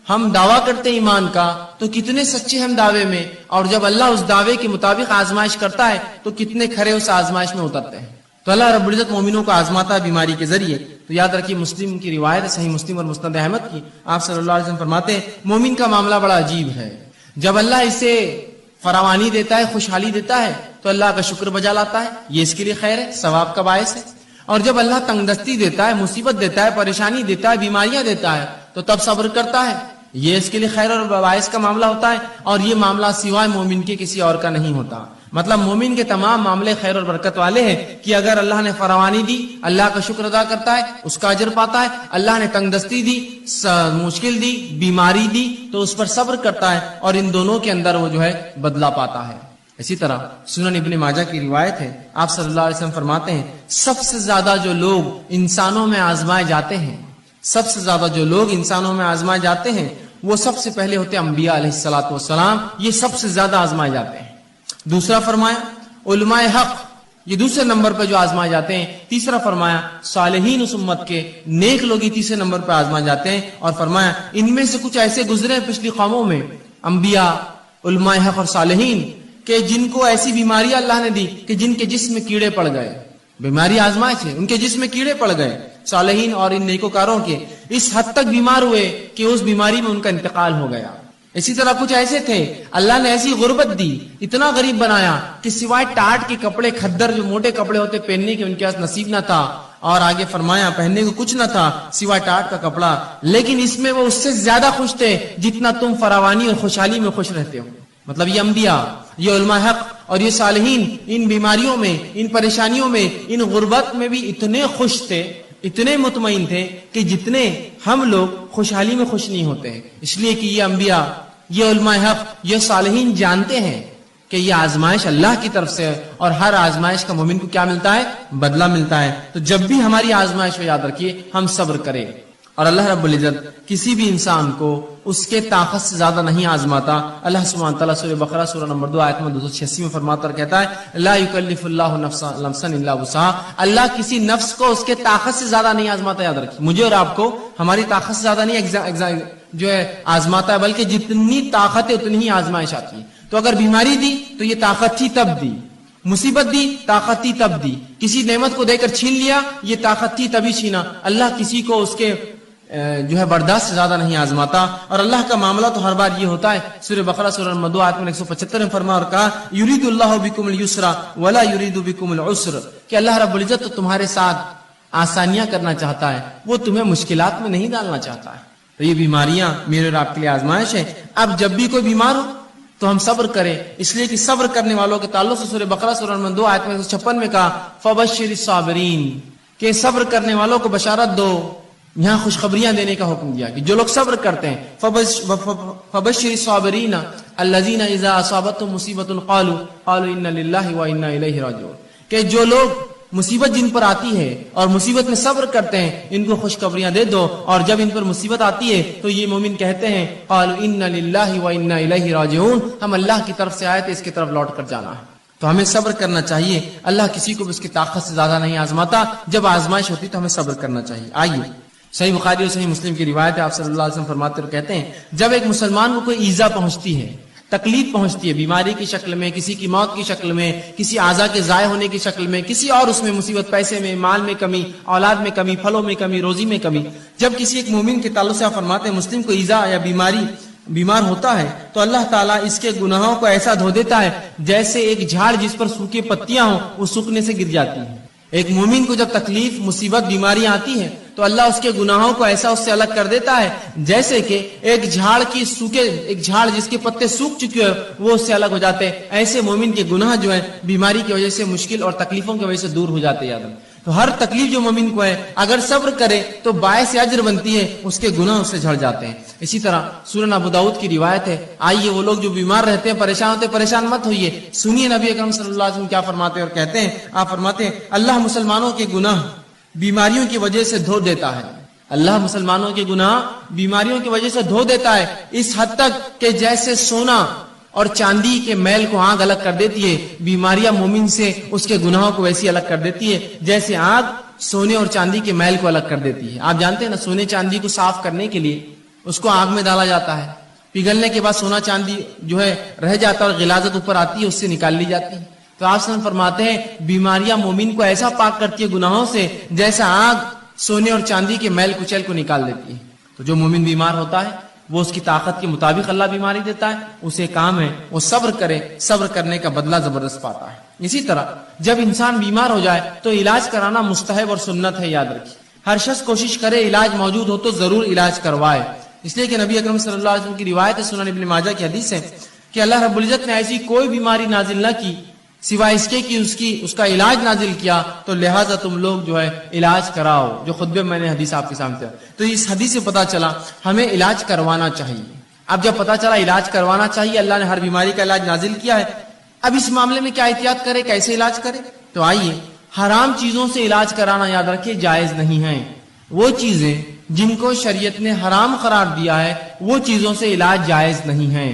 A: ہم دعویٰ کرتے ہیں ایمان کا تو کتنے سچے ہم دعوے میں، اور جب اللہ اس دعوے کے مطابق آزمائش کرتا ہے تو کتنے کھرے اس آزمائش میں اترتے ہیں۔ تو اللہ رب العزت مومنوں کو آزماتا ہے بیماری کے ذریعے۔ تو یاد رکھیے مسلم کی روایت ہے، صحیح مسلم اور مسند احمد کی، آپ صلی اللہ علیہ وسلم فرماتے ہیں مومن کا معاملہ بڑا عجیب ہے، جب اللہ اسے فراوانی دیتا ہے، خوشحالی دیتا ہے تو اللہ کا شکر بجا لاتا ہے، یہ اس کے لیے خیر ہے، ثواب کا باعث ہے۔ اور جب اللہ تنگ دستی دیتا ہے، مصیبت دیتا ہے، پریشانی دیتا ہے، بیماریاں دیتا ہے تو تب صبر کرتا ہے، یہ اس کے لیے خیر اور باعث کا معاملہ ہوتا ہے۔ اور یہ معاملہ سوائے مومن کے کسی اور کا نہیں ہوتا، مطلب مومن کے تمام معاملے خیر اور برکت والے ہیں کہ اگر اللہ نے فراوانی دی اللہ کا شکر ادا کرتا ہے، اس کا اجر پاتا ہے، اللہ نے تنگ دستی دی، مشکل دی، بیماری دی تو اس پر صبر کرتا ہے، اور ان دونوں کے اندر وہ جو ہے بدلہ پاتا ہے۔ اسی طرح سنن ابن ماجہ کی روایت ہے، آپ صلی اللہ علیہ وسلم فرماتے ہیں سب سے زیادہ جو لوگ انسانوں میں آزمائے جاتے ہیں، سب سے زیادہ جو لوگ انسانوں میں آزمائے جاتے ہیں وہ سب سے پہلے ہوتے ہیں انبیاء علیہ الصلوۃ والسلام، یہ سب سے زیادہ آزمائے جاتے ہیں۔ دوسرا فرمایا علماء حق، یہ دوسرے نمبر پہ جو آزمائے جاتے ہیں۔ تیسرا فرمایا صالحین اس امت کے نیک لوگ ہی تیسرے نمبر پہ آزمائے جاتے ہیں، اور فرمایا ان میں سے کچھ ایسے گزرے ہیں پچھلی قوموں میں، انبیاء، علماء حق اور صالحین، کہ جن کو ایسی بیماری اللہ نے دی کہ جن کے جسم میں کیڑے پڑ گئے، بیماری آزمائش ہے، ان کے جسم میں کیڑے پڑ گئے، صالحین اور ان نیکوکاروں کے اس حد تک بیمار ہوئے کہ اس بیماری میں ان کا انتقال ہو گیا۔ اسی طرح کچھ ایسے تھے اللہ نے ایسی غربت دی، اتنا غریب بنایا کہ سوائے ٹاٹ کے کپڑے، کھدر جو موٹے کپڑے ہوتے پہننے کے ان کے پاس نصیب نہ تھا، اور آگے فرمایا پہننے کو کچھ نہ تھا سوائے ٹاٹ کا کپڑا، لیکن اس میں وہ اس سے زیادہ خوش تھے جتنا تم فراوانی اور خوشحالی میں خوش رہتے ہو۔ مطلب یہ انبیاء، یہ علماء حق اور یہ صالحین ان بیماریوں میں، ان پریشانیوں میں، ان غربت میں بھی اتنے خوش تھے، اتنے مطمئن تھے کہ جتنے ہم لوگ خوشحالی میں خوش نہیں ہوتے ہیں، اس لیے کہ یہ انبیاء، یہ علماء حق، یہ صالحین جانتے ہیں کہ یہ آزمائش اللہ کی طرف سے ہے، اور ہر آزمائش کا مومن کو کیا ملتا ہے؟ بدلہ ملتا ہے۔ تو جب بھی ہماری آزمائش ہو یاد رکھیے ہم صبر کریں، اور اللہ رب العزت کسی بھی انسان کو اس کے طاقت سے زیادہ نہیں آزماتا۔ اللہ سبحانہ تعالیٰ سورہ بقرہ سورہ نمبر 2 آیت نمبر 286 میں فرماتا اور کہتا ہے لا یکلف اللہ نفسا الا وسعها، اللہ کسی نفس کو اس کے طاقت سے زیادہ نہیں آزماتا، یاد رکھیے مجھے اور آپ کو ہماری طاقت سے زیادہ نہیں جو ہے آزماتا ہے، بلکہ جتنی طاقت ہے اتنی ہی آزمائش آتی ہے۔ تو اگر بیماری دی تو یہ طاقت تھی تب دی، مصیبت دی طاقت تھی تب دی، کسی نعمت کو دے کر چھین لیا یہ طاقت تھی تبھی چھینا۔ اللہ کسی کو اس کے جو ہے برداشت سے زیادہ نہیں آزماتا، اور اللہ کا معاملہ تو ہر بار یہ ہوتا ہے۔ سورہ بقرہ سورہ نمبر 2 آیت 175 میں فرمایا اور کہا یرید اللہ بکم اليسر ولا یرید بکم العسر، کہ اللہ رب العزت تو تمہارے ساتھ آسانیاں کرنا چاہتا ہے، وہ تمہیں مشکلات میں نہیں ڈالنا چاہتا ہے۔ تو یہ بیماریاں میرے اور آپ کے لیے آزمائش ہے۔ اب جب بھی کوئی بیمار ہو تو ہم صبر کریں، اس لیے کہ صبر کرنے والوں کے تعلق سے سورہ بقرہ سورہ نمبر 2 آیت 156 میں کہا فبشر الصابرین، کہ صبر کرنے والوں کو بشارت دو، یہاں خوشخبریاں دینے کا حکم دیا کہ جو لوگ صبر کرتے ہیں فبشر الصابرین الذین اذا اصابتهم مصیبۃ قالوا انا للہ وانا الیہ راجعون، کہ جو لوگ مصیبت جن پر آتی ہے اور مصیبت میں صبر کرتے ہیں ان کو خوشخبریاں دے دو، اور جب ان پر مصیبت آتی ہے تو یہ مومن کہتے ہیں قالوا انا للہ وانا الیہ راجعون، ہم اللہ کی طرف سے آئے تھے، اس کی طرف لوٹ کر جانا ہے۔ تو ہمیں صبر کرنا چاہیے، اللہ کسی کو بھی اس کی طاقت سے زیادہ نہیں آزماتا، جب آزمائش ہوتی تو ہمیں صبر کرنا چاہیے۔ آئیے صحیح بخاری اور صحیح مسلم کی روایت ہے، آپ صلی اللہ علیہ وسلم فرماتے اور کہتے ہیں جب ایک مسلمان کو کوئی ایذا پہنچتی ہے، تکلیف پہنچتی ہے، بیماری کی شکل میں، کسی کی موت کی شکل میں، کسی اعضاء کے ضائع ہونے کی شکل میں، کسی اور اس میں مصیبت، پیسے میں، مال میں کمی، اولاد میں کمی، پھلوں میں کمی، روزی میں کمی، جب کسی ایک مومن کے تعلق سے آپ فرماتے ہیں مسلم کو ایذا یا بیمار ہوتا ہے تو اللہ تعالیٰ اس کے گناہوں کو ایسا دھو دیتا ہے جیسے ایک جھاڑ جس پر سوکھی پتیاں ہوں وہ سوکھنے سے گر جاتی ہیں۔ ایک مومن کو جب تکلیف، مصیبت، بیماریاں آتی ہیں تو اللہ اس کے گناہوں کو ایسا اس سے الگ کر دیتا ہے جیسے کہ ایک جھاڑ جس کے پتے سوکھ چکے ہیں وہ اس سے الگ ہو جاتے ہیں۔ ایسے مومن کے گناہ جو ہیں بیماری کی وجہ سے، مشکل اور تکلیفوں کی وجہ سے دور ہو جاتے ہیں۔ یاد تو ہر تکلیف جو مومن کو ہے اگر صبر کرے تو باعث اجر بنتی ہے، اس کے گناہ اس سے جھڑ جاتے ہیں۔ اسی طرح سورہ ابو داؤد کی روایت ہے، آئیے وہ لوگ جو بیمار رہتے ہیں، پریشان ہوتے ہیں، پریشان مت ہوئیے، سنیے نبی اکرم صلی اللہ علیہ وسلم کیا فرماتے ہیں اور کہتے ہیں۔ آپ فرماتے ہیں اللہ مسلمانوں کے گناہ بیماریوں کی وجہ سے دھو دیتا ہے، اللہ مسلمانوں کے گناہ بیماریوں کی وجہ سے دھو دیتا ہے، اس حد تک کہ جیسے سونا اور چاندی کے میل کو آگ الگ کر دیتی ہے، بیماریاں مومن سے اس کے گناہوں کو ویسی الگ کر دیتی ہے جیسے آگ سونے اور چاندی کے میل کو الگ کر دیتی ہے۔ آپ جانتے ہیں نا، سونے چاندی کو صاف کرنے کے لیے اس کو آگ میں ڈالا جاتا ہے، پگھلنے کے بعد سونا چاندی جو ہے رہ جاتا ہے اور غلاظت اوپر آتی ہے، اس سے نکال لی جاتی ہے۔ تو آپ سے فرماتے ہیں بیماریاں مومن کو ایسا پاک کرتی ہے گناہوں سے جیسا آگ سونے اور چاندی کے میل کچیل کو نکال دیتی ہے۔ تو جو مومن بیمار ہوتا ہے وہ اس کی طاقت کے مطابق اللہ بیماری دیتا ہے، اسے کام ہے وہ صبر کرے، صبر کرنے کا بدلہ زبردست پاتا ہے۔ اسی طرح جب انسان بیمار ہو جائے تو علاج کرانا مستحب اور سنت ہے، یاد رکھیے۔ ہر شخص کوشش کرے علاج موجود ہو تو ضرور علاج کروائے، اس لیے کہ نبی اکرم صلی اللہ علیہ وسلم کی روایت ہے، سنن ابن ماجہ کی حدیث ہے کہ اللہ رب العزت نے ایسی کوئی بیماری نازل نہ کی سوائے اس کے کہ اس کا علاج نازل کیا، تو لہٰذا تم لوگ جو ہے علاج کراؤ، جو خطبے میں نے حدیث آپ کے سامنے ہے۔ تو اس حدیث سے پتا چلا ہمیں علاج کروانا چاہیے۔ اب جب پتا چلا علاج کروانا چاہیے، اللہ نے ہر بیماری کا علاج نازل کیا ہے، اب اس معاملے میں کیا احتیاط کرے، کیسے علاج کرے؟ تو آئیے، حرام چیزوں سے علاج کرانا یاد رکھیے جائز نہیں ہے۔ وہ چیزیں جن کو شریعت نے حرام قرار دیا ہے وہ چیزوں سے علاج جائز نہیں ہے۔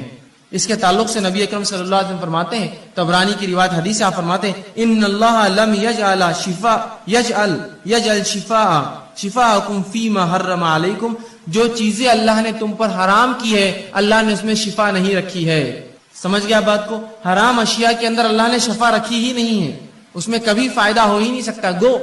A: اس کے تعلق سے نبی اکرم صلی اللہ علیہ وسلم فرماتے ہیں، طبرانی کی روایت حدیث آپ فرماتے ہیں ان اللہ لم یجعل شفاءکم فیما حرم علیکم، جو چیزیں اللہ نے تم پر حرام کی ہے اللہ نے اس میں شفا نہیں رکھی ہے۔ سمجھ گیا بات کو؟ حرام اشیاء کے اندر اللہ نے شفا رکھی ہی نہیں ہے، اس میں کبھی فائدہ ہو ہی نہیں سکتا۔ گو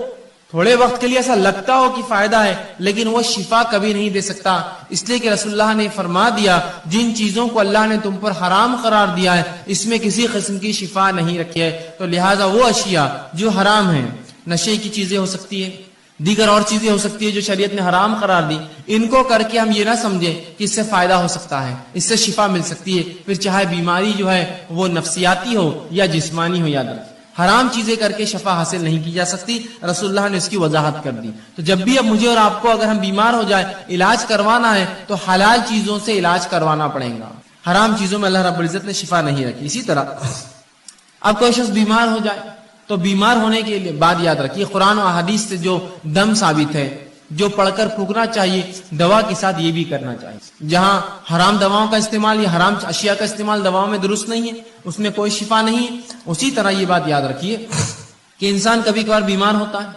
A: تھوڑے وقت کے لیے ایسا لگتا ہو کہ فائدہ ہے لیکن وہ شفا کبھی نہیں دے سکتا، اس لیے کہ رسول اللہ نے فرما دیا جن چیزوں کو اللہ نے تم پر حرام قرار دیا ہے اس میں کسی قسم کی شفا نہیں رکھی ہے۔ تو لہٰذا وہ اشیاء جو حرام ہیں، نشے کی چیزیں ہو سکتی ہے، دیگر اور چیزیں ہو سکتی ہے جو شریعت نے حرام قرار دی، ان کو کر کے ہم یہ نہ سمجھیں کہ اس سے فائدہ ہو سکتا ہے، اس سے شفا مل سکتی ہے، پھر چاہے بیماری جو ہے وہ نفسیاتی ہو یا جسمانی ہو۔ یاد رکھیں حرام چیزیں کر کے شفا حاصل نہیں کی جا سکتی، رسول اللہ نے اس کی وضاحت کر دی۔ تو جب بھی اب مجھے اور آپ کو اگر ہم بیمار ہو جائے علاج کروانا ہے تو حلال چیزوں سے علاج کروانا پڑے گا، حرام چیزوں میں اللہ رب العزت نے شفا نہیں رکھی۔ اسی طرح اب کوئی شخص بیمار ہو جائے تو بیمار ہونے کے لیے بات یاد رکھیے، قرآن و احادیث سے جو دم ثابت ہے، جو پڑھ کر پھونکنا چاہیے، دوا کے ساتھ یہ بھی کرنا چاہیے۔ جہاں حرام دواؤں کا استعمال یا حرام اشیاء کا استعمال دواؤں میں درست نہیں ہے، اس میں کوئی شفا نہیں ہے۔ اسی طرح یہ بات یاد رکھیے کہ انسان کبھی کبھار بیمار ہوتا ہے،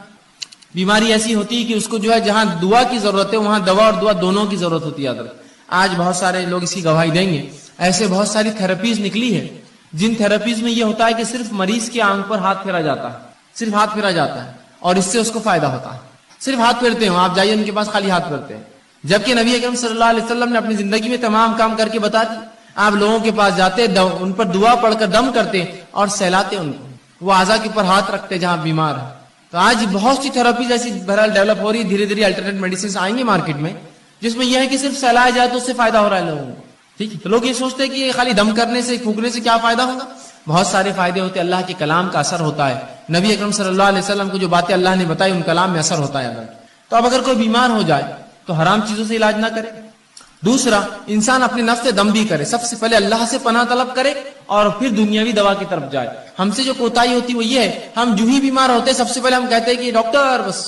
A: بیماری ایسی ہوتی ہے کہ اس کو جو ہے جہاں دعا کی ضرورت ہے وہاں دوا اور دعا دونوں کی ضرورت ہوتی ہے۔ یاد رکھیں آج بہت سارے لوگ اس کی گواہی دیں گے، ایسے بہت ساری تھراپیز نکلی ہے جن تھراپیز میں یہ ہوتا ہے کہ صرف مریض کی آنکھ پر ہاتھ پھیرا جاتا ہے، صرف ہاتھ پھیرا جاتا ہے اور اس سے اس کو فائدہ ہوتا ہے۔ صرف ہاتھ پھیرتے ہیں، آپ جائیے ان کے پاس خالی ہاتھ پھیرتے ہیں، جبکہ نبی اکرم صلی اللہ علیہ وسلم نے اپنی زندگی میں تمام کام کر کے بتا دی. آپ لوگوں کے پاس جاتے، ان پر دعا پڑھ کر دم کرتے اور سہلاتے ان کو، وہ اعضاء کے اوپر ہاتھ رکھتے جہاں بیمار ہے. تو آج بہت سی تھراپیز ایسی بہرحال ڈیولپ ہو رہی ہے، دھیرے دھیرے الٹرنیٹ میڈیسنز آئیں گے مارکیٹ میں، جس میں یہ ہے کہ صرف سہلایا جائے تو اس سے فائدہ ہو رہا ہے لوگوں کو. ٹھیک ہے، تو لوگ یہ سوچتے ہیں کہ خالی دم کرنے سے، پھونکنے سے کیا فائدہ ہوگا. بہت سارے فائدے ہوتے ہیں. اللہ کے کلام کا اثر ہوتا ہے. نبی اکرم صلی اللہ علیہ وسلم کو جو باتیں اللہ نے بتائی ان کلام میں اثر ہوتا ہے. تو اب اگر کوئی بیمار ہو جائے تو حرام چیزوں سے علاج نہ کرے. دوسرا، انسان اپنے نفس سے دم بھی کرے. سب سے پہلے اللہ سے پناہ طلب کرے اور پھر دنیاوی دوا کی طرف جائے. ہم سے جو کوتاہی ہوتی وہ یہ ہے، ہم جو ہی بیمار ہوتے سب سے پہلے ہم کہتے ہیں کہ ڈاکٹر، بس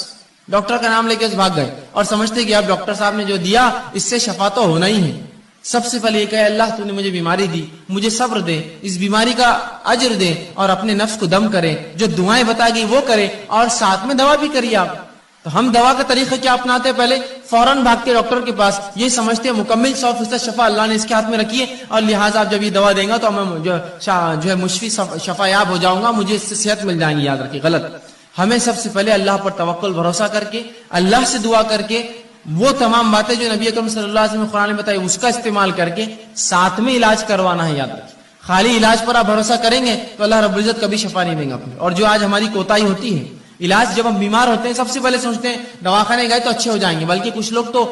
A: ڈاکٹر کا نام لے کے بھاگ گئے اور سمجھتے کہ اب ڈاکٹر صاحب نے جو دیا اس سے شفا تو ہونا ہی ہے. سب سے پہلے یہ کہے اللہ تو نے مجھے بیماری دی، مجھے صبر دے، اس بیماری کا اجر دے، اور اپنے نفس کو دم کرے، جو دعائیں بتا گئی وہ کرے اور ساتھ میں دوا بھی کریے آپ. تو ہم دوا کا طریقہ کیا اپناتے ہیں؟ پہلے فوراً بھاگتے ڈاکٹر کے پاس، یہ سمجھتے ہیں مکمل 100% شفا اللہ نے اس کے ہاتھ میں رکھی ہے اور لہٰذا آپ جب یہ دوا دیں گا تو میں جو ہے مشفی شفا یاب ہو جاؤں گا، مجھے اس سے صحت مل جائیں گی. یاد رکھیے غلط. ہمیں سب سے پہلے اللہ پر توکل بھروسہ کر کے، اللہ سے دعا کر کے، وہ تمام باتیں جو نبی اکرم صلی اللہ علیہ وسلم نے قرآن میں بتائی اس کا استعمال کر کے ساتھ میں علاج کروانا ہے. یاد رکھیے خالی علاج پر آپ بھروسہ کریں گے تو اللہ رب العزت کبھی شفا نہیں دیں گا. اور جو آج ہماری کوتاہی ہوتی ہے، علاج جب ہم بیمار ہوتے ہیں سب سے پہلے سوچتے ہیں دواخانے گئے تو اچھے ہو جائیں گے، بلکہ کچھ لوگ تو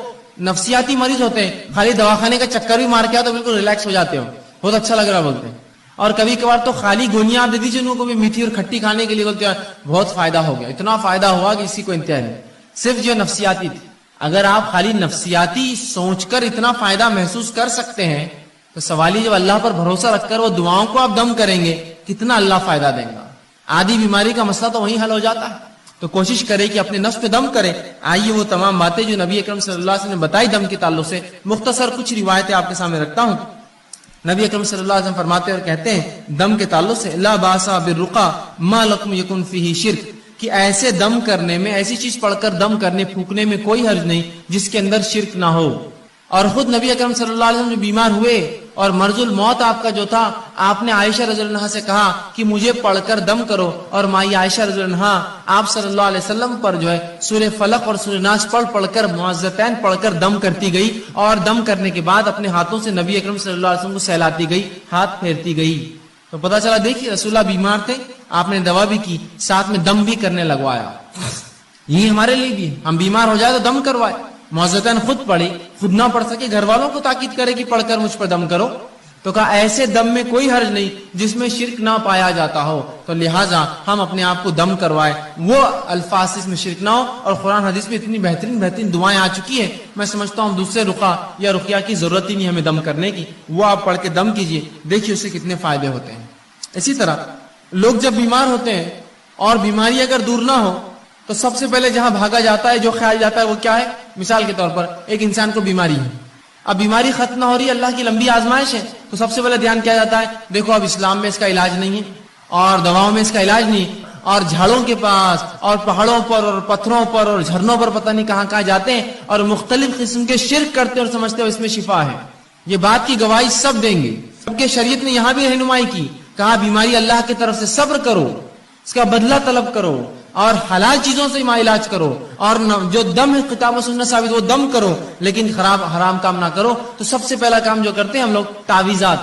A: نفسیاتی مریض ہوتے ہیں، خالی دواخانے کا چکر بھی مار کے آئے تو بالکل ریلیکس ہو جاتے ہو، بہت اچھا لگ رہا بولتے ہیں. اور کبھی کبھار تو خالی گولیاں آپ دے دیجیے ان کو بھی میٹھی اور کھٹی کھانے کے لیے، بولتے ہیں بہت فائدہ ہو گیا، اتنا فائدہ ہوا کہ اسی کو انتہا نہیں. صرف جو نفسیاتی تھی. اگر آپ خالی نفسیاتی سوچ کر اتنا فائدہ محسوس کر سکتے ہیں تو سوال ہی جب اللہ پر بھروسہ رکھ کر وہ دعاؤں کو آپ دم کریں گے کتنا اللہ فائدہ دیں گا. آدھی بیماری کا مسئلہ تو وہیں حل ہو جاتا ہے. تو کوشش کرے کہ اپنے نفس پہ دم کرے. آئیے وہ تمام باتیں جو نبی اکرم صلی اللہ علیہ وسلم نے بتائی دم کے تعلق سے، مختصر کچھ روایتیں آپ کے سامنے رکھتا ہوں. نبی اکرم صلی اللہ علیہ وسلم فرماتے اور کہتے ہیں دم کے تعلق سے، لا باسا بالرقا ما لکم یکن فیہ شرک، کہ ایسے دم کرنے میں، ایسی چیز پڑھ کر دم کرنے پھونکنے میں کوئی حرج نہیں جس کے اندر شرک نہ ہو. اور خود نبی اکرم صلی اللہ علیہ وسلم جو بیمار ہوئے اور مرض الموت آپ کا جو تھا، آپ نے عائشہ رضی اللہ عنہا سے کہا کہ مجھے پڑھ کر دم کرو، اور مائی عائشہ رضی اللہ عنہا آپ صلی اللہ علیہ وسلم پر جو ہے سورہ فلق اور سورہ ناس پڑھ کر معوذتین پڑھ کر دم کرتی گئی، اور دم کرنے کے بعد اپنے ہاتھوں سے نبی اکرم صلی اللہ علیہ وسلم کو سہلاتی گئی، ہاتھ پھیرتی گئی. تو پتہ چلا دیکھیے رسول اللہ بیمار تھے، آپ نے دوا بھی کی، ساتھ میں دم بھی کرنے لگوایا. یہ ہمارے لیے بھی ہے، ہم بیمار ہو جائے تو دم کروائے. معوذتین خود پڑھی، خود نہ پڑھ سکے گھر والوں کو تاکید کرے کہ پڑھ کر مجھ پر دم کرو. تو کہا ایسے دم میں کوئی حرج نہیں جس میں شرک نہ پایا جاتا ہو، تو لہٰذا ہم اپنے آپ کو دم کروائے. وہ الفاظ اس میں شرک نہ ہو. اور قرآن حدیث میں اتنی بہترین دعائیں آ چکی ہیں، میں سمجھتا ہوں دوسرے رقیہ یا رقیہ کی ضرورت ہی نہیں ہمیں دم کرنے کی. وہ آپ پڑھ کے دم کیجئے، دیکھیے اس سے کتنے فائدے ہوتے ہیں. اسی طرح لوگ جب بیمار ہوتے ہیں اور بیماری اگر دور نہ ہو تو سب سے پہلے جہاں بھاگا جاتا ہے، جو خیال جاتا ہے وہ کیا ہے؟ مثال کے طور پر ایک انسان کو بیماری ہے، اب بیماری ختم نہ ہو رہی ہے، اللہ کی لمبی آزمائش ہے، تو سب سے پہلے دھیان کیا جاتا ہے؟ دیکھو اب اسلام میں اس کا علاج نہیں ہے اور دواؤں میں اس کا علاج نہیں، اور جھاڑوں کے پاس اور پہاڑوں پر اور پتھروں پر اور جھرنوں پر پتہ نہیں کہاں جاتے ہیں اور مختلف قسم کے شرک کرتے اور سمجھتے ہو اس میں شفا ہے. یہ بات کی گواہی سب دیں گے. سب کے شریعت نے یہاں بھی رہنمائی کی، کہا بیماری اللہ کی طرف سے صبر کرو، اس کا بدلہ طلب کرو اور حلال چیزوں سے علاج کرو، اور جو دم ہے کتاب و سنت ثابت وہ دم کرو، لیکن حرام کام نہ کرو. تو سب سے پہلا کام جو کرتے ہیں ہم لوگ تعویذات،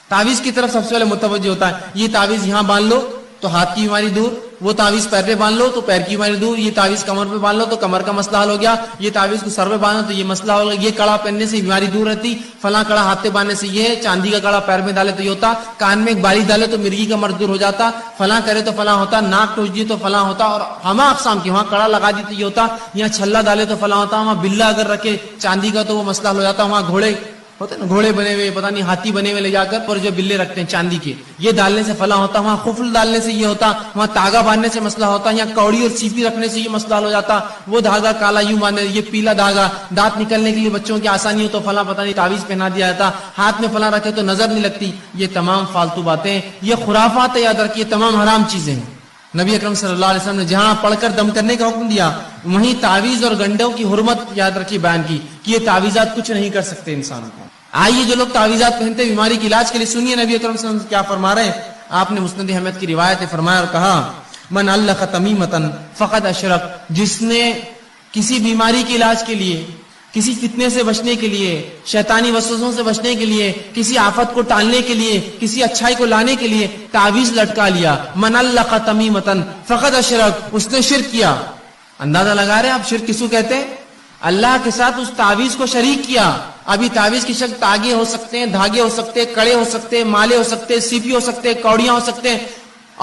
A: تعویذ کی طرف سب سے پہلے متوجہ ہوتا ہے. یہ تعویذ یہاں باندھ لو تو ہاتھ کی بیماری دور، وہ تعویذ پیر پہ باندھ لو تو پیر کی بیماری دور، یہ تعویذ کمر پہ باندھ لو تو کمر کا مسئلہ حل ہو گیا، یہ تعویذ کو سر پہ باندھو تو یہ مسئلہ ہو گیا، یہ کڑا پہننے سے بیماری دور رہتی، فلاں کڑا ہاتھ پہ باندھنے سے یہ، چاندی کا کڑا پیر میں ڈالے تو یہ ہوتا، کان میں ایک بالی ڈالے تو مرغی کا مرض دور ہو جاتا، فلاں کرے تو فلاں ہوتا، ناک ٹوچ دیے تو فلاں ہوتا، اور ہما اقسام کی، وہاں کڑا لگا دی تو یہ ہوتا، یہاں چھلا ڈالے تو فلاں ہوتا، وہاں بلا اگر رکھے چاندی کا تو وہ مسئلہ ہو جاتا، وہاں گھوڑے ہوتے نا، گھوڑے بنے ہوئے پتہ نہیں ہاتھی بنے ہوئے لے جا کر، اور جو بلے رکھتے ہیں چاندی کے، یہ ڈالنے سے فلاں ہوتا، وہاں خفل ڈالنے سے یہ ہوتا، وہاں تاگا باندھنے سے مسئلہ ہوتا، یہاں کوڑی اور سیپی رکھنے سے یہ مسئلہ ہو جاتا، وہ دھاگا کالا یوں باندھے، یہ پیلا دھاگا، دانت نکلنے کے لیے بچوں کی آسانی ہو تو فلاں پتہ نہیں تعویذ پہنا دیا جاتا، ہاتھ میں فلاں رکھے تو نظر نہیں لگتی. یہ تمام فالتو باتیں، یہ خرافات ہے، یاد رکھیے تمام حرام چیزیں ہیں. نبی اکرم صلی اللہ علیہ وسلم نے جہاں پڑھ کر دم کرنے کا حکم دیا وہیں تعویذ اور گنڈوں کی حرمت یاد رکھیے بیان کی کہ یہ تعویذات کچھ نہیں کر سکتے انسان کو. آئیے جو لوگ تعویذات پہنتے بیماری کے علاج کے لیے، سنیے نبی اکرم صلی اللہ علیہ وسلم کیا فرما رہے ہیں. آپ نے مسند احمد کی روایت فرمایا اور کہا من علق تمیمۃ فقد اشرک، جس نے کسی بیماری کے علاج کے لیے کسی فتنے سے بچنے کے لیے، شیطانی وسوسوں سے بچنے کے لیے، کسی آفت کو ٹالنے کے لیے، کسی اچھائی کو لانے کے لیے تعویذ لٹکا لیا. من علق تمیمتن فقد اشرک، اس نے شرک کیا. اندازہ لگا رہے آپ شرک کس کو کہتے ہیں؟ اللہ کے ساتھ اس تعویذ کو شریک کیا. ابھی تعویذ کی شکل تاگے ہو سکتے ہیں، دھاگے ہو سکتے ہیں، کڑے ہو سکتے ہیں، مالے ہو سکتے ہیں، سیپی ہو سکتے ہیں، کوڑیاں ہو سکتے ہیں،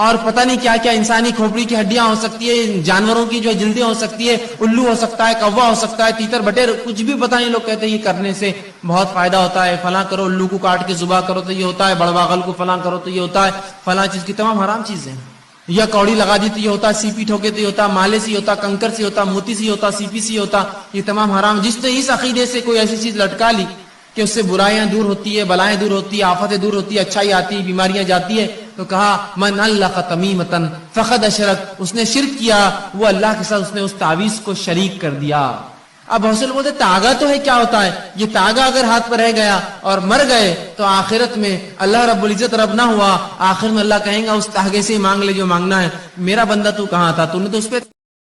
A: اور پتہ نہیں کیا کیا، انسانی کھوپڑی کی ہڈیاں ہو سکتی ہے، جانوروں کی جو جلدیں ہو سکتی ہے، الو ہو سکتا ہے، کوا ہو سکتا ہے، تیتر بٹیر، کچھ بھی پتہ نہیں. لوگ کہتے ہیں یہ کرنے سے بہت فائدہ ہوتا ہے، فلاں کرو، الو کو کاٹ کے ذبح کرو تو یہ ہوتا ہے، بڑواغل کو فلاں کرو تو یہ ہوتا ہے، فلاں چیز کی تمام حرام چیزیں. یا کوڑی لگا دی تو یہ ہوتا، سی پی ٹھوکے تو یہ ہوتا، مالے سے ہوتا، کنکر سے ہوتا، موتی سے ہوتا، سی پی سے ہوتا، یہ تمام حرام. جس نے اس عقیدے سے کوئی ایسی چیز لٹکا لی کہ اس سے برائیاں دور ہوتی ہے، بلائیں دور ہوتی ہے، آفتیں دور ہوتی ہے، اچھائی آتی ہے، بیماریاں جاتی ہے، تو کہا من علق تمیمتن فقد اشرک، اس نے شرک کیا، وہ اللہ کے ساتھ اس نے اس تعویذ کو شریک کر دیا. اب حوصل بولتے تاگا تو ہے، کیا ہوتا ہے یہ تاگا؟ اگر ہاتھ پر رہ گیا اور مر گئے تو آخرت میں اللہ رب العزت رب نہ ہوا، آخر میں اللہ کہیں گا اس تاگے سے ہی مانگ لے جو مانگنا ہے. میرا بندہ تو کہاں تھا، تو نے تو اس پہ